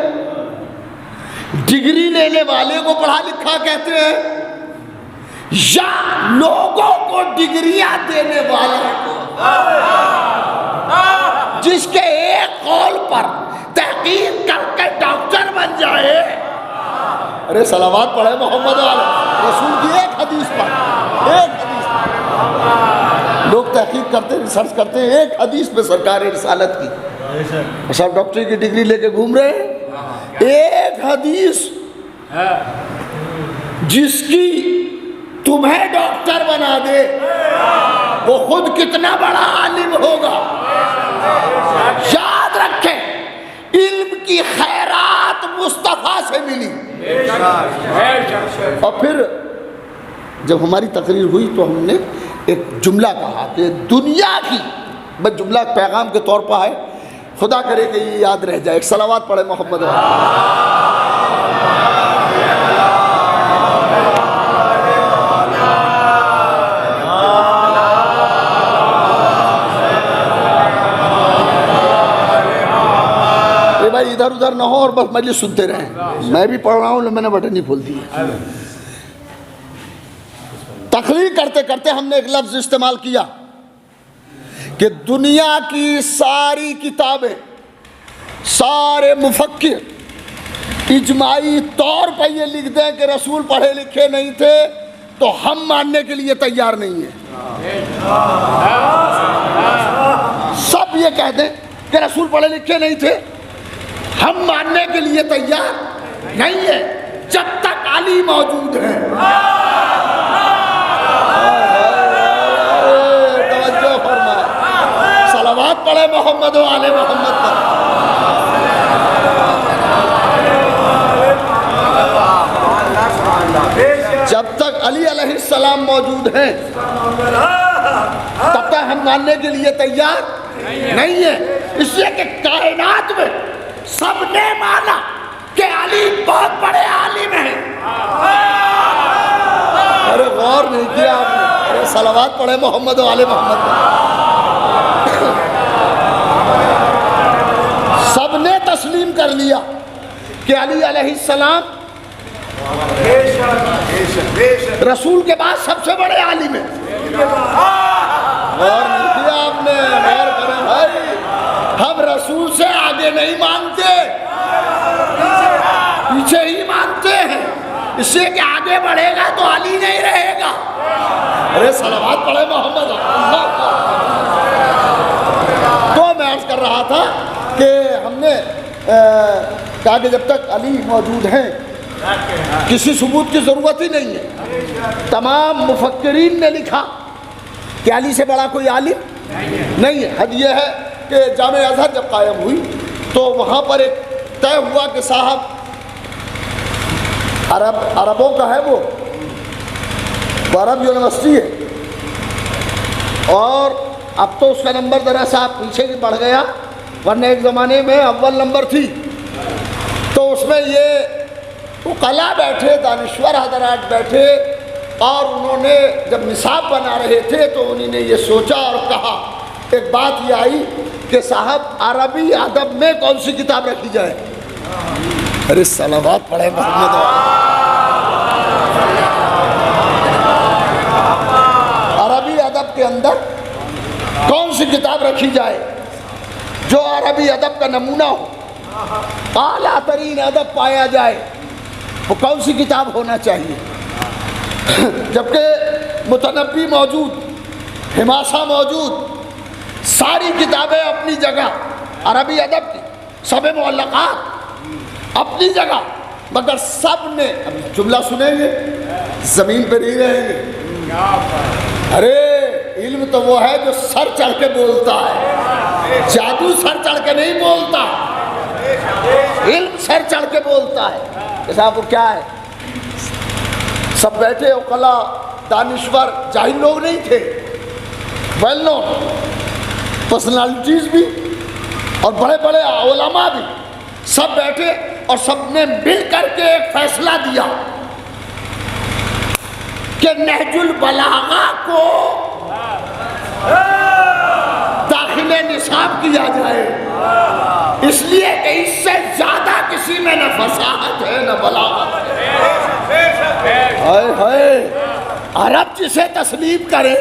डिग्री लेने वाले को पढ़ा लिखा कहते हैं? या लोगों को डिग्रियां देने वाले को, जिसके एक कौल पर तहकीक करके डॉक्टर बन जाए? अरे सलावत पढ़े मोहम्मद वाले रसूल की एक हदीस पर, एक हदीस पर लोग तहकीक करते, रिसर्च करते हैं एक हदीस पे सरकार रिसालत की, सब डॉक्टरी की डिग्री लेके घूम रहे हैं। एक हदीस जिसकी तुम्हें डॉक्टर बना दे, वो खुद कितना बड़ा आलिम होगा। याद रखें, इल्म की खैरात मुस्तफा से मिली। और फिर जब हमारी तकरीर हुई तो हमने एक जुमला कहा कि दुनिया की, बस जुमला पैगाम के तौर पर है, खुदा करे कि ये याद रह जाए। एक सलावत पढ़े मोहम्मद। भाई इधर उधर ना हो और बस मजलिस सुनते रहें। मैं भी पढ़ रहा हूँ, मैंने बटन ही खोल दी। तकरीर करते करते हमने एक लफ्ज इस्तेमाल किया कि दुनिया की सारी किताबें, सारे मुफक्किर इजमाई तौर पर ये लिख दें कि रसूल पढ़े लिखे नहीं थे, तो हम मानने के लिए तैयार नहीं है। सब ये कह दें कि रसूल पढ़े लिखे नहीं थे, हम मानने के लिए तैयार नहीं है जब तक अली मौजूद है। तवज्जो फरमाए, सलावत पढ़े मोहम्मद व आले मोहम्मद पर। जब तक अली अलैहिस्सलाम मौजूद हैं तब तक हम मानने के लिए तैयार नहीं है। इसलिए कि कायनात में सबने माना कि अली बहुत बड़े आलिम हैं। अरे गौर नहीं किया आपने? अरे सलावत पढ़े मोहम्मद व आले मोहम्मद। सबने तस्लीम कर लिया कि अली अलैहिस्सलाम रसूल के बाद सबसे बड़े आलिम हैं। गौर नहीं किया आपने? गौर करें भाई, हम रसूल से आगे नहीं मानते, पीछे ही मानते हैं। इससे कि आगे बढ़ेगा तो अली नहीं रहेगा। अरे सलावत पढ़े मोहम्मद। तो मैं अर्ज कर रहा था कि हमने कहा कि जब तक अली मौजूद हैं किसी सबूत की ज़रूरत ही नहीं है। तमाम मुफक्किरीन ने लिखा कि अली से बड़ा कोई आलिम नहीं है। हद यह है कि जामे अज़हर जब कायम हुई तो वहाँ पर एक तय हुआ कि साहब अरबों का है, वो अरब यूनिवर्सिटी है, और अब तो उसका नंबर ज़रा सा पीछे भी बढ़ गया, वरना एक ज़माने में अव्वल नंबर थी। तो उसमें ये उकला बैठे, दानिश्वर हज़रात बैठे, और उन्होंने जब निसाब बना रहे थे तो उन्होंने ये सोचा और कहा, एक बात ये आई कि साहब अरबी अदब में कौन सी किताब रखी जाए। अरे सलावत पढ़े मोहम्मद। अरबी अदब के अंदर कौन सी किताब रखी जाए जो अरबी अदब का नमूना हो, आला तरीन अदब पाया जाए, वो कौन सी किताब होना चाहिए। जबकि मुतनब्बी मौजूद, हिमासा मौजूद, सारी किताबें अपनी जगह, अरबी अदब की सब मुअल्लक़ात अपनी जगह, मगर सब ने, अब जुमला सुनेंगे जमीन पे नहीं रहेंगे। अरे इल्म तो वो है जो सर चढ़ के बोलता है, जादू सर चढ़ के नहीं बोलता, इल्म सर चढ़ के बोलता है। जैसा वो क्या है, सब बैठे उकला दानिश्वर जाहिल लोग नहीं थे, वेल नोन पर्सनालिटीज भी और बड़े बड़े उलमा भी, सब बैठे और सबने मिल करके एक फैसला दिया कि नहजुल बलागा को दाखिले निसाब किया जाए, इसलिए कि इससे ज्यादा किसी में न फसाहत है न बलागत है। हाय हाय, अरब जिसे तस्लीम करे।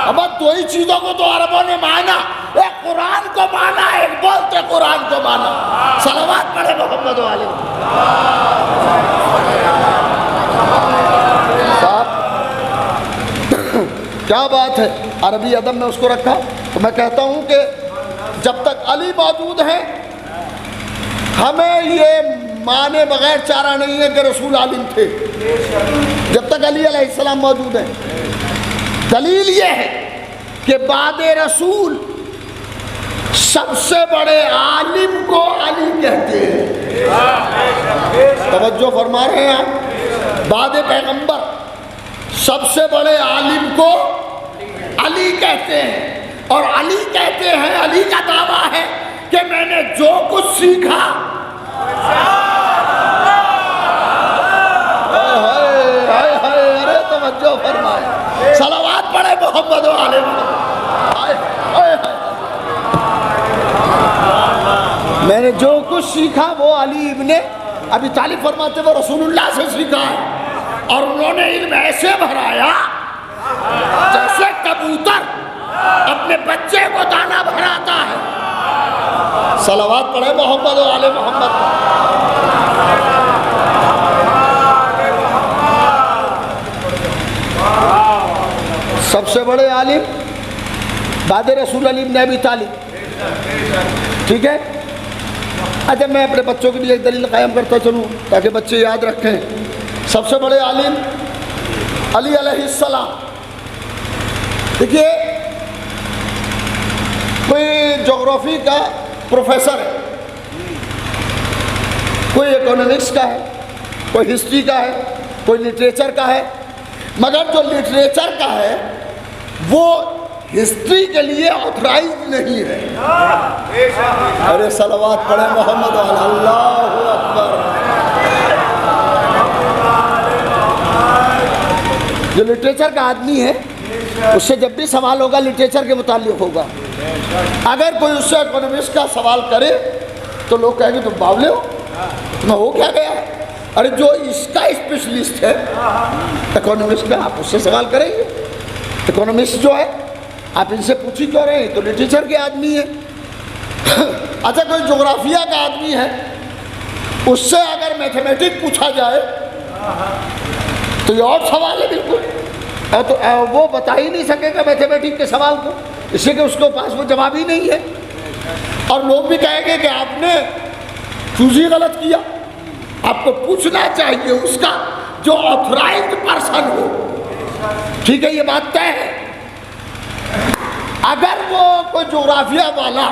अब दो ही चीजों को तो अरबों ने माना, एक कुरान को माना, एक बोलते कुरान को माना। सलावत पढ़े मोहम्मद वाले साहब। क्या बात है, अरबी अदब में उसको रखा। तो मैं कहता हूं कि जब तक अली मौजूद है हमें ये माने बगैर चारा नहीं है कि रसूल आलिम थे। जब तक अली अलैहिस्सलाम मौजूद है, दलील ये है कि बाद रसूल सबसे बड़े आलिम को अली कहते हैं। तवज्जो फरमा रहे हैं आप, बाद पैगंबर सबसे बड़े आलिम को अली कहते हैं। और अली कहते हैं, अली का दावा है कि मैंने जो कुछ सीखा, अरे तवज्जो फरमाए, सलावत पढ़े मोहम्मद वाले मैंने जो कुछ सीखा वो अली इब्ने अबी तालिब फरमाते वो रसूलुल्लाह से सीखा है। और उन्होंने इल्म ऐसे भराया जैसे कबूतर अपने बच्चे को दाना भराता है। सलावत पढ़े मोहम्मद वाले मोहम्मद। सबसे बड़े आलिम बाद रसूल अली इब्ने अबी तालिब, ठीक है। अच्छा, मैं अपने बच्चों के लिए एक दलील कायम करता चलूँ ताकि बच्चे याद रखें। सबसे बड़े आलिम अली अलैहिस्सलाम। देखिए, कोई ज्योग्राफी का प्रोफेसर है, कोई इकोनॉमिक्स का है, कोई हिस्ट्री का है, कोई लिटरेचर का है। मगर जो लिटरेचर का है वो हिस्ट्री के लिए ऑथराइज नहीं है। अरे सलावत पढ़े मोहम्मद, अल्लाहु अकबर। जो लिटरेचर का आदमी है उससे जब भी सवाल होगा लिटरेचर के मुताल्लिक होगा। अगर कोई उससे इकोनॉमिक्स का सवाल करे तो लोग कहेंगे तुम बावले हो, तुम्हें हो क्या गया। अरे जो इसका स्पेशलिस्ट है इकोनॉमिक्स का, आप उससे सवाल करेंगे। इकोनॉमिक्स जो है आप इनसे पूछी क्यों रहे हैं, तो लिटरेचर के आदमी है। अच्छा, कोई ज्योग्राफिया का आदमी है, उससे अगर मैथमेटिक्स पूछा जाए तो ये और सवाल है बिल्कुल। और तो वो बता ही नहीं सकेगा मैथमेटिक्स के सवाल को, इसलिए कि उसके पास वो जवाब ही नहीं है। और लोग भी कहेंगे कि आपने चूज ही गलत किया। आपको पूछना चाहिए उसका जो ऑथराइज्ड पर्सन हो, ठीक है, ये बात तय है। अगर वो कोई ज्योग्राफिया वाला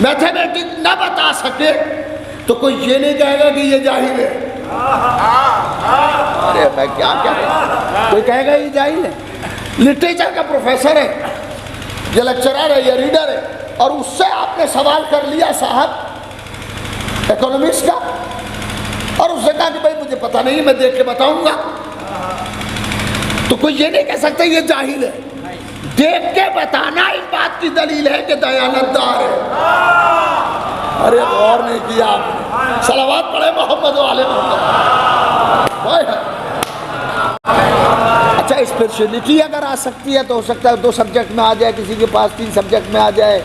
मैथमेटिक्स न बता सके तो कोई ये नहीं कहेगा कि ये जाहिल है। अरे मैं क्या कोई कहेगा ये जाहिल है। लिटरेचर का प्रोफेसर है, ये लेक्चरर है, ये रीडर है, और उससे आपने सवाल कर लिया साहब इकोनॉमिक्स का, और उसने कहा कि भाई मुझे पता नहीं, मैं देख के बताऊंगा, तो कोई ये नहीं कह सकता ये जाहिल है। देख के बताना इस बात की दलील है कि दयानतदार है। अरे गौर नहीं किया आपने। सलावत पढ़े मोहम्मद वाले मोहम्मद। अच्छा, स्पेशलिटी अगर आ सकती है तो हो सकता है 2 सब्जेक्ट में आ जाए, किसी के पास 3 सब्जेक्ट में आ जाए,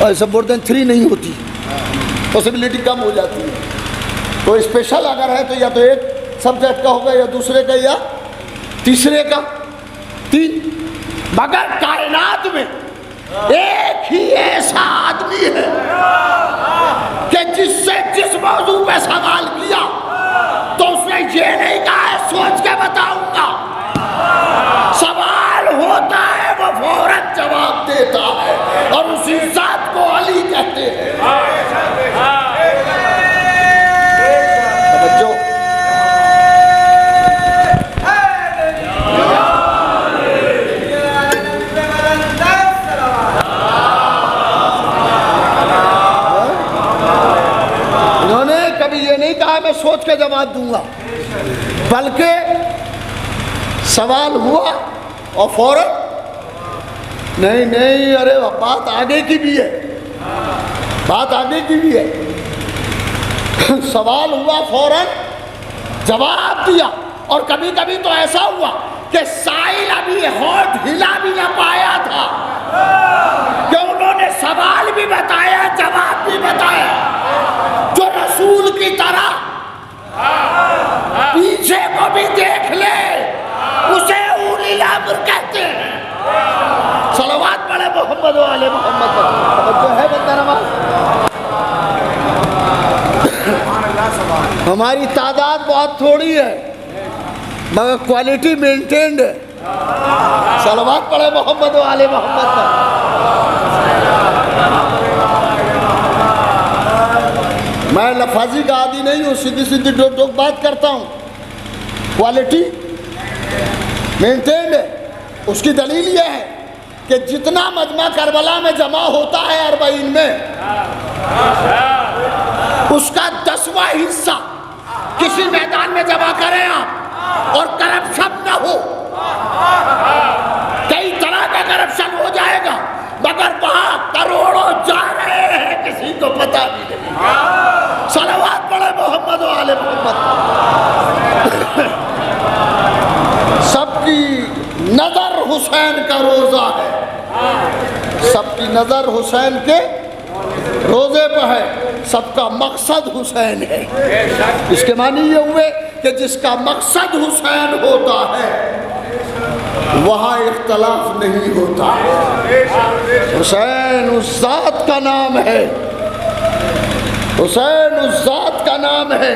और सब मोर देन 3 नहीं होती, पॉसिबिलिटी कम हो जाती है। तो स्पेशल अगर है तो या तो 1 सब्जेक्ट का होगा, या दूसरे का, या तीसरे का, 3। मगर कायनात में एक ही ऐसा आदमी है कि जिससे जिस मौजू पे सवाल किया तो उसने ये नहीं कहा है सोच के बताऊंगा। सवाल होता है वो फौरन जवाब देता है और उसी जात को अली कहते हैं। जो नहीं कहा मैं सोच के जवाब दूंगा, बल्कि सवाल हुआ और फौरन नहीं नहीं, अरे बात आगे की भी है, बात आगे की भी है। सवाल हुआ फौरन जवाब दिया। और कभी कभी तो ऐसा हुआ कि साइल अभी होठ हिला भी ना पाया था कि उन्होंने सवाल भी बताया जवाब भी बताया। जो रसूल की तरह पीछे को भी देख ले उसे उलिल अम्र कहते हैं। सलवात पढ़े मोहम्मद वाले मोहम्मद पर। जो है बंदा नवाज, हमारी तादाद बहुत थोड़ी है मगर क्वालिटी मेंटेन्ड है। सलवात पढ़े मोहम्मद वाले मोहम्मद पर। मैं लफाजी का आदी नहीं हूँ, सीधी सीधी डोक डोक बात करता हूँ। क्वालिटी मेंटेन्ड है। उसकी दलील यह है कि जितना मजमा करबला में जमा होता है अरबईन में, उसका 10वां हिस्सा किसी मैदान में जमा करें आप और करप्शन न हो। कई तरह का करप्शन हो जाएगा मगर वहां करोड़ों जा रहे हैं किसी को पता भी नहीं। सलवात पढ़े मोहम्मद वाले मोहम्मद। सबकी नजर हुसैन का रोजा है, सबकी नजर हुसैन के रोजे पर है, सबका मकसद हुसैन है। इसके मानी ये हुए कि जिसका मकसद हुसैन होता है वहाँ इख्तलाफ नहीं होता। हुसैन उस जात का नाम है, हुसैन उस जात का नाम है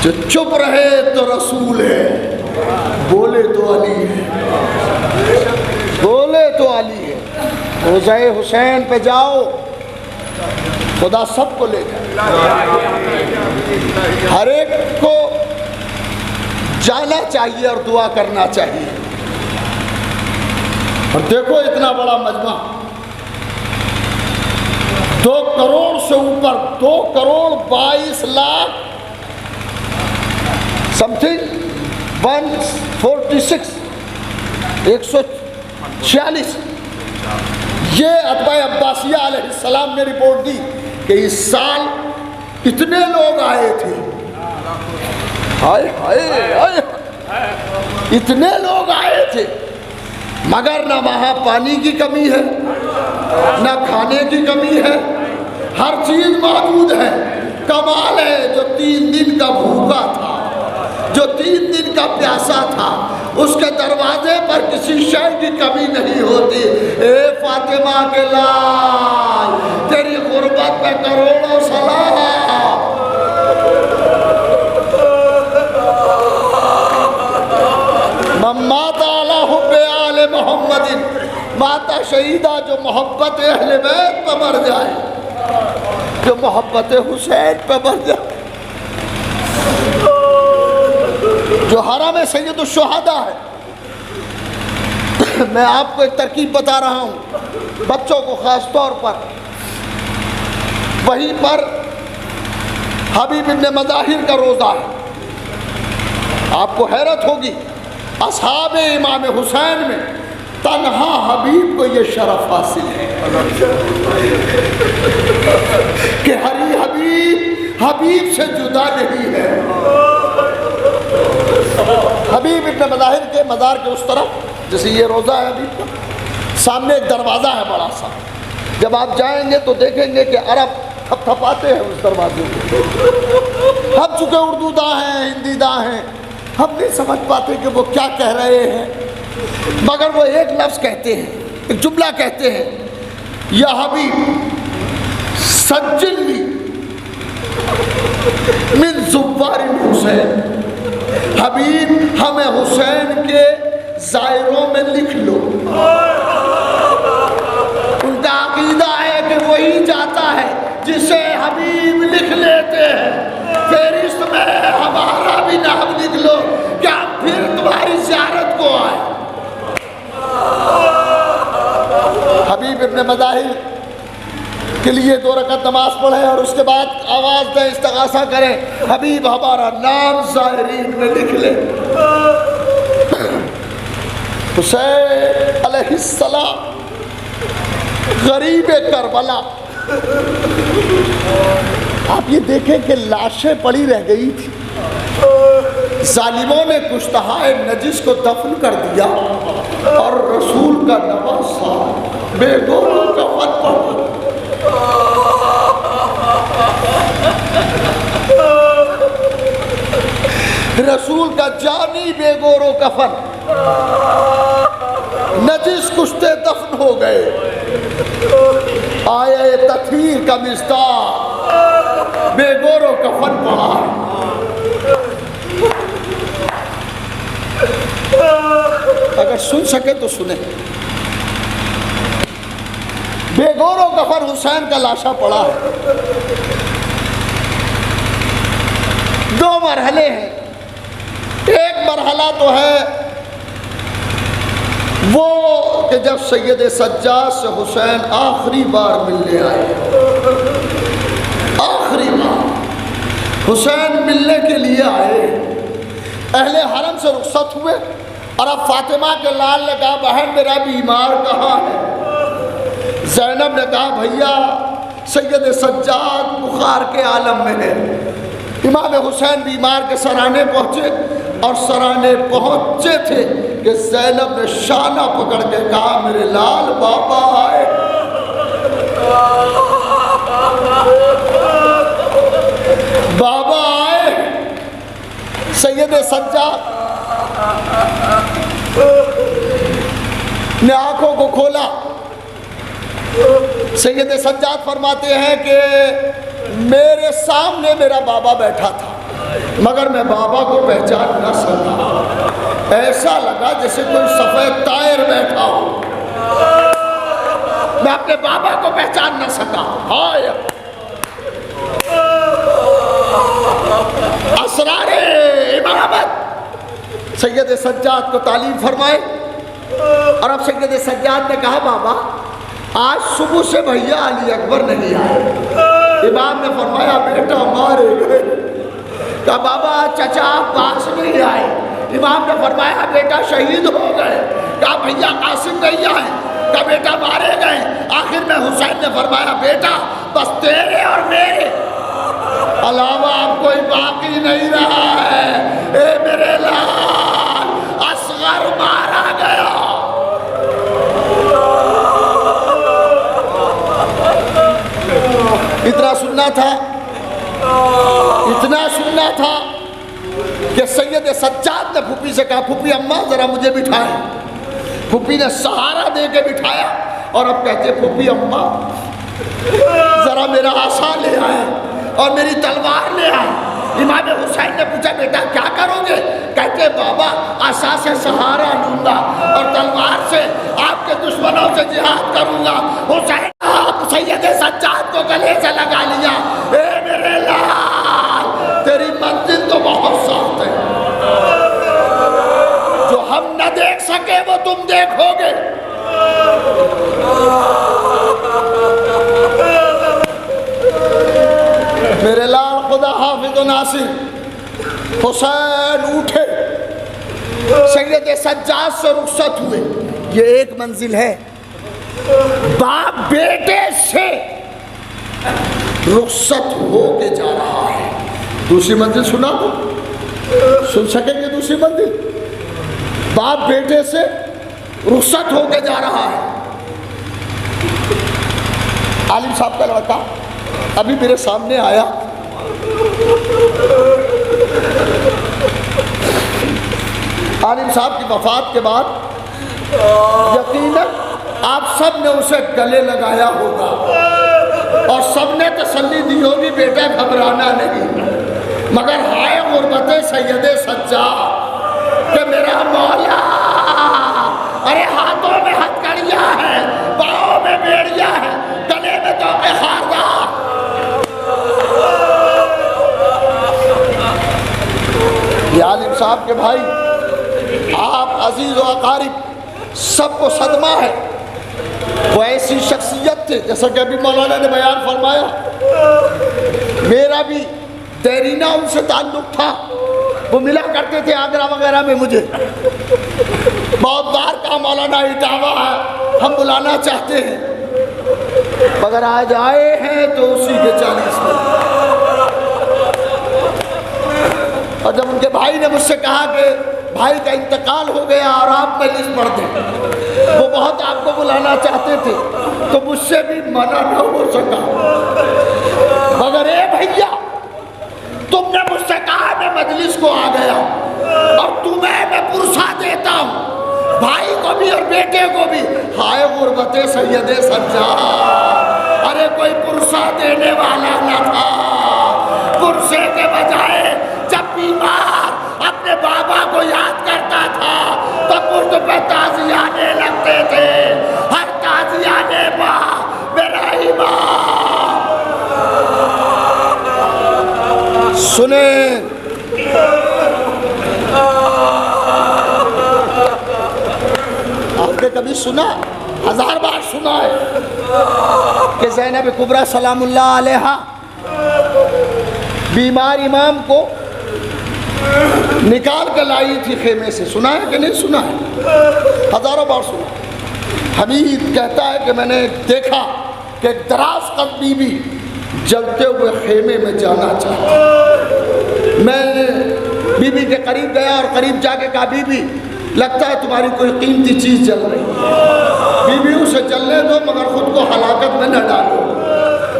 जो चुप रहे तो रसूल है, बोले तो अली है, बोले तो अली है। रोज़े हुसैन पे जाओ, खुदा सबको ले जाए। हर एक को जाना चाहिए और दुआ करना चाहिए। और देखो इतना बड़ा मजमा, 2 करोड़ से ऊपर, 2 करोड़ 22 लाख समथिंग 146 146 ये अतबा अब्बासिया अलैहिस्सलाम ने रिपोर्ट दी कि इस साल इतने लोग आए थे। हाय हाय हाय, इतने लोग आए थे मगर ना वहाँ पानी की कमी है ना खाने की कमी है, हर चीज मौजूद है। कमाल है, जो 3 दिन का भूखा था, जो 3 दिन का प्यासा था, उसके दरवाजे पर किसी शय की कमी नहीं होती। ए फातिमा के लाल, तेरी गुर्बत पे करोड़ों सलाम। माता अला हुब्बे आले मोहम्मदिन, माता शहीदा जो मोहब्बत अहले बैत पर मर जाए, जो मोहब्बत हुसैन पे मर जाए, जो हरम सैयद शुहदा है। मैं आपको एक तरकीब बता रहा हूँ बच्चों को ख़ास तौर पर। वहीं पर हबीब इब्न मज़ाहिर का रोज़ा है। आपको हैरत होगी, असहाबे इमाम हुसैन में तन्हा हबीब को ये शरफ हासिल है कि हरी हबीब हबीब से जुदा नहीं है। हबीब इब्न मज़ाहिर के मज़ार के उस तरफ, जैसे ये रोज़ा है हबीब का, सामने एक दरवाज़ा है बड़ा सा। जब आप जाएंगे तो देखेंगे कि अरब थपथपाते हैं उस दरवाजे को। हम चूँकि उर्दू दाँ हैं, हिंदी दाँ हैं, हम नहीं समझ पाते कि वो क्या कह रहे हैं। मगर वो एक लफ्ज़ कहते हैं, एक जुमला कहते हैं, या हबीब सज्जिली मिन ज़ुव्वार हुसैन, हबीब हमें हुसैन के ज़ायरों में लिख लो। उनका अकीदा है कि वही जाता है जिसे हबीब लिख लेते हैं। फिर इसमें हमारा भी नाम लिख लो, क्या फिर तुम्हारी ज़ियारत को आए। हबीब इब्न मज़ाहिर के लिए 2 रकात नमाज पढ़े और उसके बाद आवाज़ दें, इस्तिग़ासा करें, हबीब हमारा नाम ज़ाहिरीन में लिख ले। हुसैन अलैहिस्सलाम गरीब करबला, आप ये देखें कि लाशें पड़ी रह गई थी, जालिमों ने कुश्तहाए नजिस को दफन कर दिया और रसूल का नवासा बेगोरों का फन पड़ा। रसूल का जानी बेगोरों का फन, नजिस कुश्ते दफन हो गए। आए तथीर का मिस्तार बेगोरों का फन पड़ा। अगर सुन सके तो सुने, बेगोरों का फन हुसैन का लाशा पड़ा है। 2 मरहले हैं। एक मरहला तो है वो कि जब सैयद सज्जाद से हुसैन आखिरी बार मिलने आए, आखिरी बार हुसैन मिलने के लिए आए, अहले हरम से रुखसत हुए और अब फातिमा के लाल ने कहा, बहन मेरा बीमार कहाँ है। ज़ैनब ने कहा, भैया सैयद सज्जाद बुखार के आलम में है। इमाम हुसैन बीमार के सराने पहुँचे और सराने पहुँचे थे कि ज़ैनब ने शाना पकड़ के कहा, मेरे लाल बाबा आए। बाबा आए। सैयद सज्जाद ने आंखों को खोला। सैयद सज्जाद फरमाते हैं कि मेरे सामने मेरा बाबा बैठा था, मगर मैं बाबा को पहचान न सका। ऐसा लगा जैसे कोई सफेद तायर बैठा हो। मैं अपने बाबा को पहचान न सका। हाय असरारे इमामत सैयद सज्जाद को तालीम फरमाए। और अब सैयद सज्जाद ने कहा, बाबा आज सुबह से भैया अली अकबर नहीं आए। इमाम ने फरमाया, बेटा मारे गए। कहा, बाबा चचा आप पास नहीं आए। इमाम ने फरमाया, बेटा शहीद हो गए। कहा, भैया कासिम नहीं आए। कहा, बेटा मारे गए। आखिर में हुसैन ने फरमाया, बेटा बस तेरे और मेरे अलावा अब कोई बाकी नहीं रहा है। ए मेरे लाल, असगर मारा गया। इतना सुनना था, इतना सुनना था कि सैयद सज्जाद ने फूफी से कहा, फूफी अम्मा जरा मुझे बिठाएं। फूफी ने सहारा दे के बिठाया और अब कहते, फूफी अम्मा जरा मेरा आसा ले आए और मेरी तलवार ले आए। इमाम हुसैन ने पूछा, बेटा क्या करोगे? कहते, बाबा आसा से सहारा लूंगा और तलवार से आपके दुश्मनों से जिहाद करूंगा। हुसैन सैयद सज्जाद को गले से लगा लिया। ए मेरे लाल, तेरी मंजिल तो बहुत सख्त है, जो हम न देख सके वो तुम देखोगे। मेरे लाल खुदा हाफिज नासिर। हुसैन उठे, सैयद सज्जाद से रुखसत हुए। ये एक मंजिल है, बाप बेटे से रुखसत हो के जा रहा है। दूसरी मंजिल सुना दो, सुन सकेंगे? दूसरी मंजिल बाप बेटे से रुखसत हो के जा रहा है। आलिम साहब का लड़का अभी मेरे सामने आया। आलिम साहब की वफात के बाद यकीनन आप सब ने उसे गले लगाया होगा और सब ने तसल्ली दी होगी, बेटा घबराना नहीं। मगर हाय गुर्बत सैयदे सज्जाद कि मेरा मौला, अरे हाथों में हथकड़ियाँ हैं, पाँव में बेड़ियाँ हैं, गले में तो खारदार। ये आलिम साहब के भाई, आप अजीज व अकारिब सबको सदमा है। वो ऐसी शख्सियत थे, जैसा कि अभी मौलाना ने बयान फरमाया, मेरा भी देरीना उनसे ताल्लुक था। वो मिला करते थे आगरा वगैरह में मुझे। बहुत बार का मौलाना इटावा है, हम बुलाना चाहते हैं, मगर आज आए हैं तो उसी के 40 में। और जब उनके भाई ने मुझसे कहा कि भाई का इंतकाल हो गया और आप मजलिस पढ़ दें, वो बहुत आपको बुलाना चाहते थे, तो मुझसे भी मना न हो सका। मगर ए भैया, तुमने मुझसे कहा मैं मजलिस को आ गया और तुम्हें मैं पुरसा देता हूँ, भाई को भी और बेटे को भी। हाय गुर्बत सैयदे सज्जाद, अरे कोई पुरसा देने वाला न था। पुरसे के बजाय जब बीमार अपने बाबा को याद करता था तो पुर्द पे ताजियाने लगते थे। हर ताजियाने माँ मेरा ईमान। सुने, आपने कभी सुना, 1000 बार सुना है कि ज़ैनब कुबरा सलामुल्लाह अलैहा बीमार इमाम को निकाल कर लाई थी खेमे से। सुना है कि नहीं सुना है? हजारों बार सुना। हमीद कहता है कि मैंने देखा कि दराज कद बीबी जलते हुए खेमे में जाना चाहती। मैं बीबी के करीब गया और करीब जाके कहा, बीबी लगता है तुम्हारी कोई कीमती चीज़ जल रही है, बीबी उसे जलने दो मगर खुद को हलाकत में न डालो।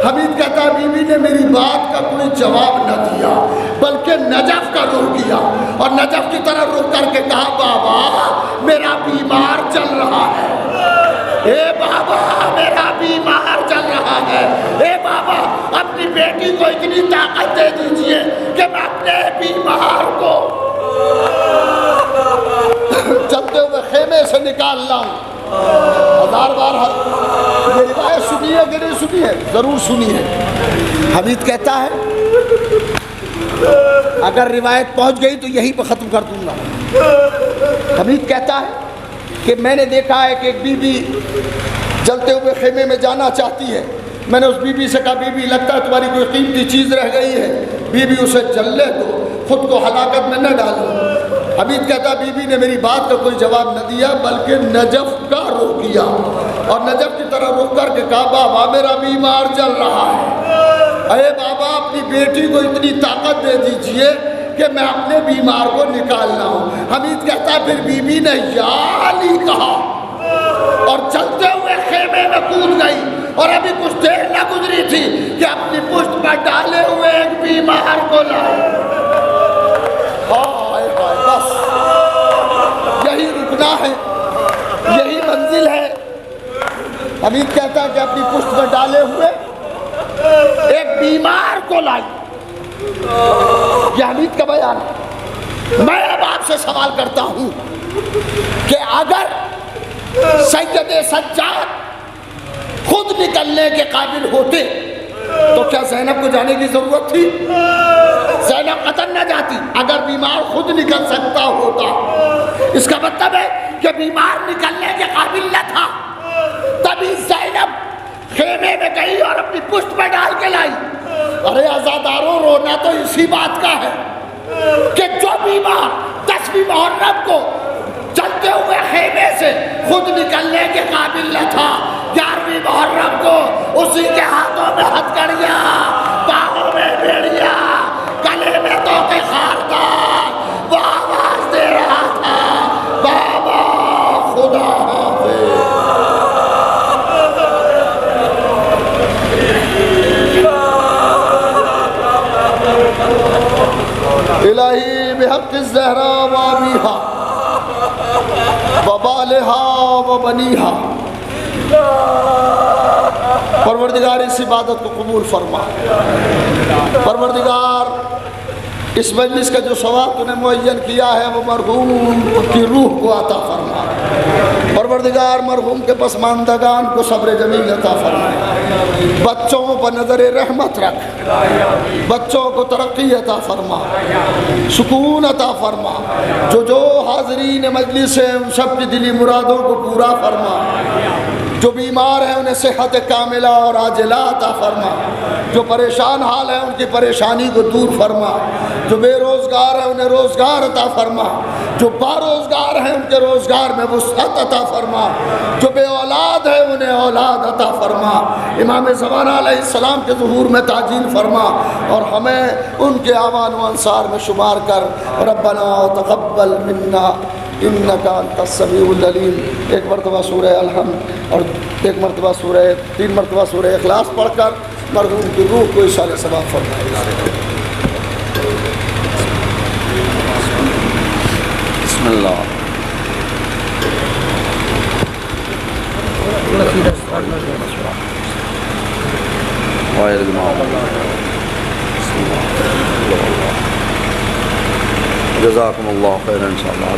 हमीद कहता है बीबी ने मेरी बात का कोई जवाब न दिया, बल्कि नजफ का रुख किया और नजफ की तरफ रुख करके कहा, बाबा मेरा बीमार चल रहा है, ए बाबा मेरा बीमार चल रहा है, ए बाबा अपनी बेटी को इतनी ताकत दे दीजिए कि मैं अपने बीमार को चलते हुए खेमे से निकाल लाऊं। 1000 बार ये रिवायत सुनी है कि नहीं सुनी है? जरूर सुनी है। हमीद कहता है अगर रिवायत पहुंच गई तो यहीं पर ख़त्म कर दूंगा। हमीद कहता है कि मैंने देखा है कि एक बीबी जलते हुए खेमे में जाना चाहती है। मैंने उस बीबी से कहा, बीबी लगता है तुम्हारी कोई कीमती चीज़ रह गई है, बीबी उसे जलने दो, खुद को हलाकत में न डालो। हमीद कहता बीबी ने मेरी बात का कोई जवाब न दिया, बल्कि नजफ का रुख किया और नजफ की तरह रुक करके कहा, बाबा मेरा बीमार चल रहा है, अरे बाबा अपनी बेटी को इतनी ताकत दे दीजिए कि मैं अपने बीमार को निकाल लाऊं। हमीद कहता फिर बीबी ने या अली कहा और चलते हुए खेमे में कूद गई और अभी कुछ देर न गुजरी थी कि अपनी पुष्ट पर डाले हुए एक बीमार को लाई। बस यही रुकना है, यही मंजिल है। हमीद कहता है कि अपनी पुष्ट पर डाले हुए एक बीमार को लाई। यह हमीद का बयान है। मैं अब आपसे सवाल करता हूं कि अगर सैयदे सज्जाद खुद निकलने के काबिल होते तो क्या ज़ैनब को जाने की जरूरत थी? ज़ैनब कतन न जाती अगर बीमार खुद निकल सकता होता। इसका मतलब है कि बीमार निकलने के काबिल न था, तभी ज़ैनब खेमे में गई और अपनी पुष्ट पर डाल के लाई। अरे आज़ादारों, रोना तो इसी बात का है कि जो बीमार 10वीं मुहर्रम को चलते हुए खेमे से खुद निकलने के काबिल न था, 11वीं मुहर्रम को उसी के हाथों में हथकड़ियाँ, पाँवों में बेड़ियाँ, गले में तोके खारदार, वो आवाज दे रहा था, बाबा खुदा हाफिज़। इलाही बिहक़्क़ि ज़हरा व अबीहा बालिहा व बनीहा। परवरदिगार इस इबादत को कबूल फरमा। परवरदिगार इस मजलिस का जो सवाब तूने मुअय्यन किया है वो मरहूम की रूह को अता फरमा। परवरदिगार मरहूम के पसमानदगान को सब्र जमील अता फरमा। बच्चों पर नजर रहमत रख, बच्चों को तरक्की अता फरमा, सुकून अता फरमा। जो हाज़रीन मजलिस है उन सब की दिली मुरादों को पूरा फरमा। जो बीमार है उन्हें सेहत कामिला और आजिला अता फरमा। जो परेशान हाल है उनकी परेशानी को दूर फरमा। जो बेरोज़गार है उन्हें रोज़गार अता फरमा। जो बारोज़गार हैं उनके रोज़गार में वुसअत अता फरमा। जो बे औलाद है उन्हें औलाद अता फरमा। इमाम ज़माना अलैहिस्सलाम के ज़ुहूर में ताजील फरमा और हमें उनके आवान व अंसार में शुमार कर। रब्बना तक़ब्बल मिन्ना इन्नका अंतस समीउल अलीम। एक मरतबा सूरह अलहम्द और एक मरतबा सूरह 3 मरतबा सूरह इखलास पढ़कर मरहूम की रूह को इशारे सवाब फरमाए। बिस्मिल्लाह। जज़ाकुमुल्लाह खैरन इंशाअल्लाह।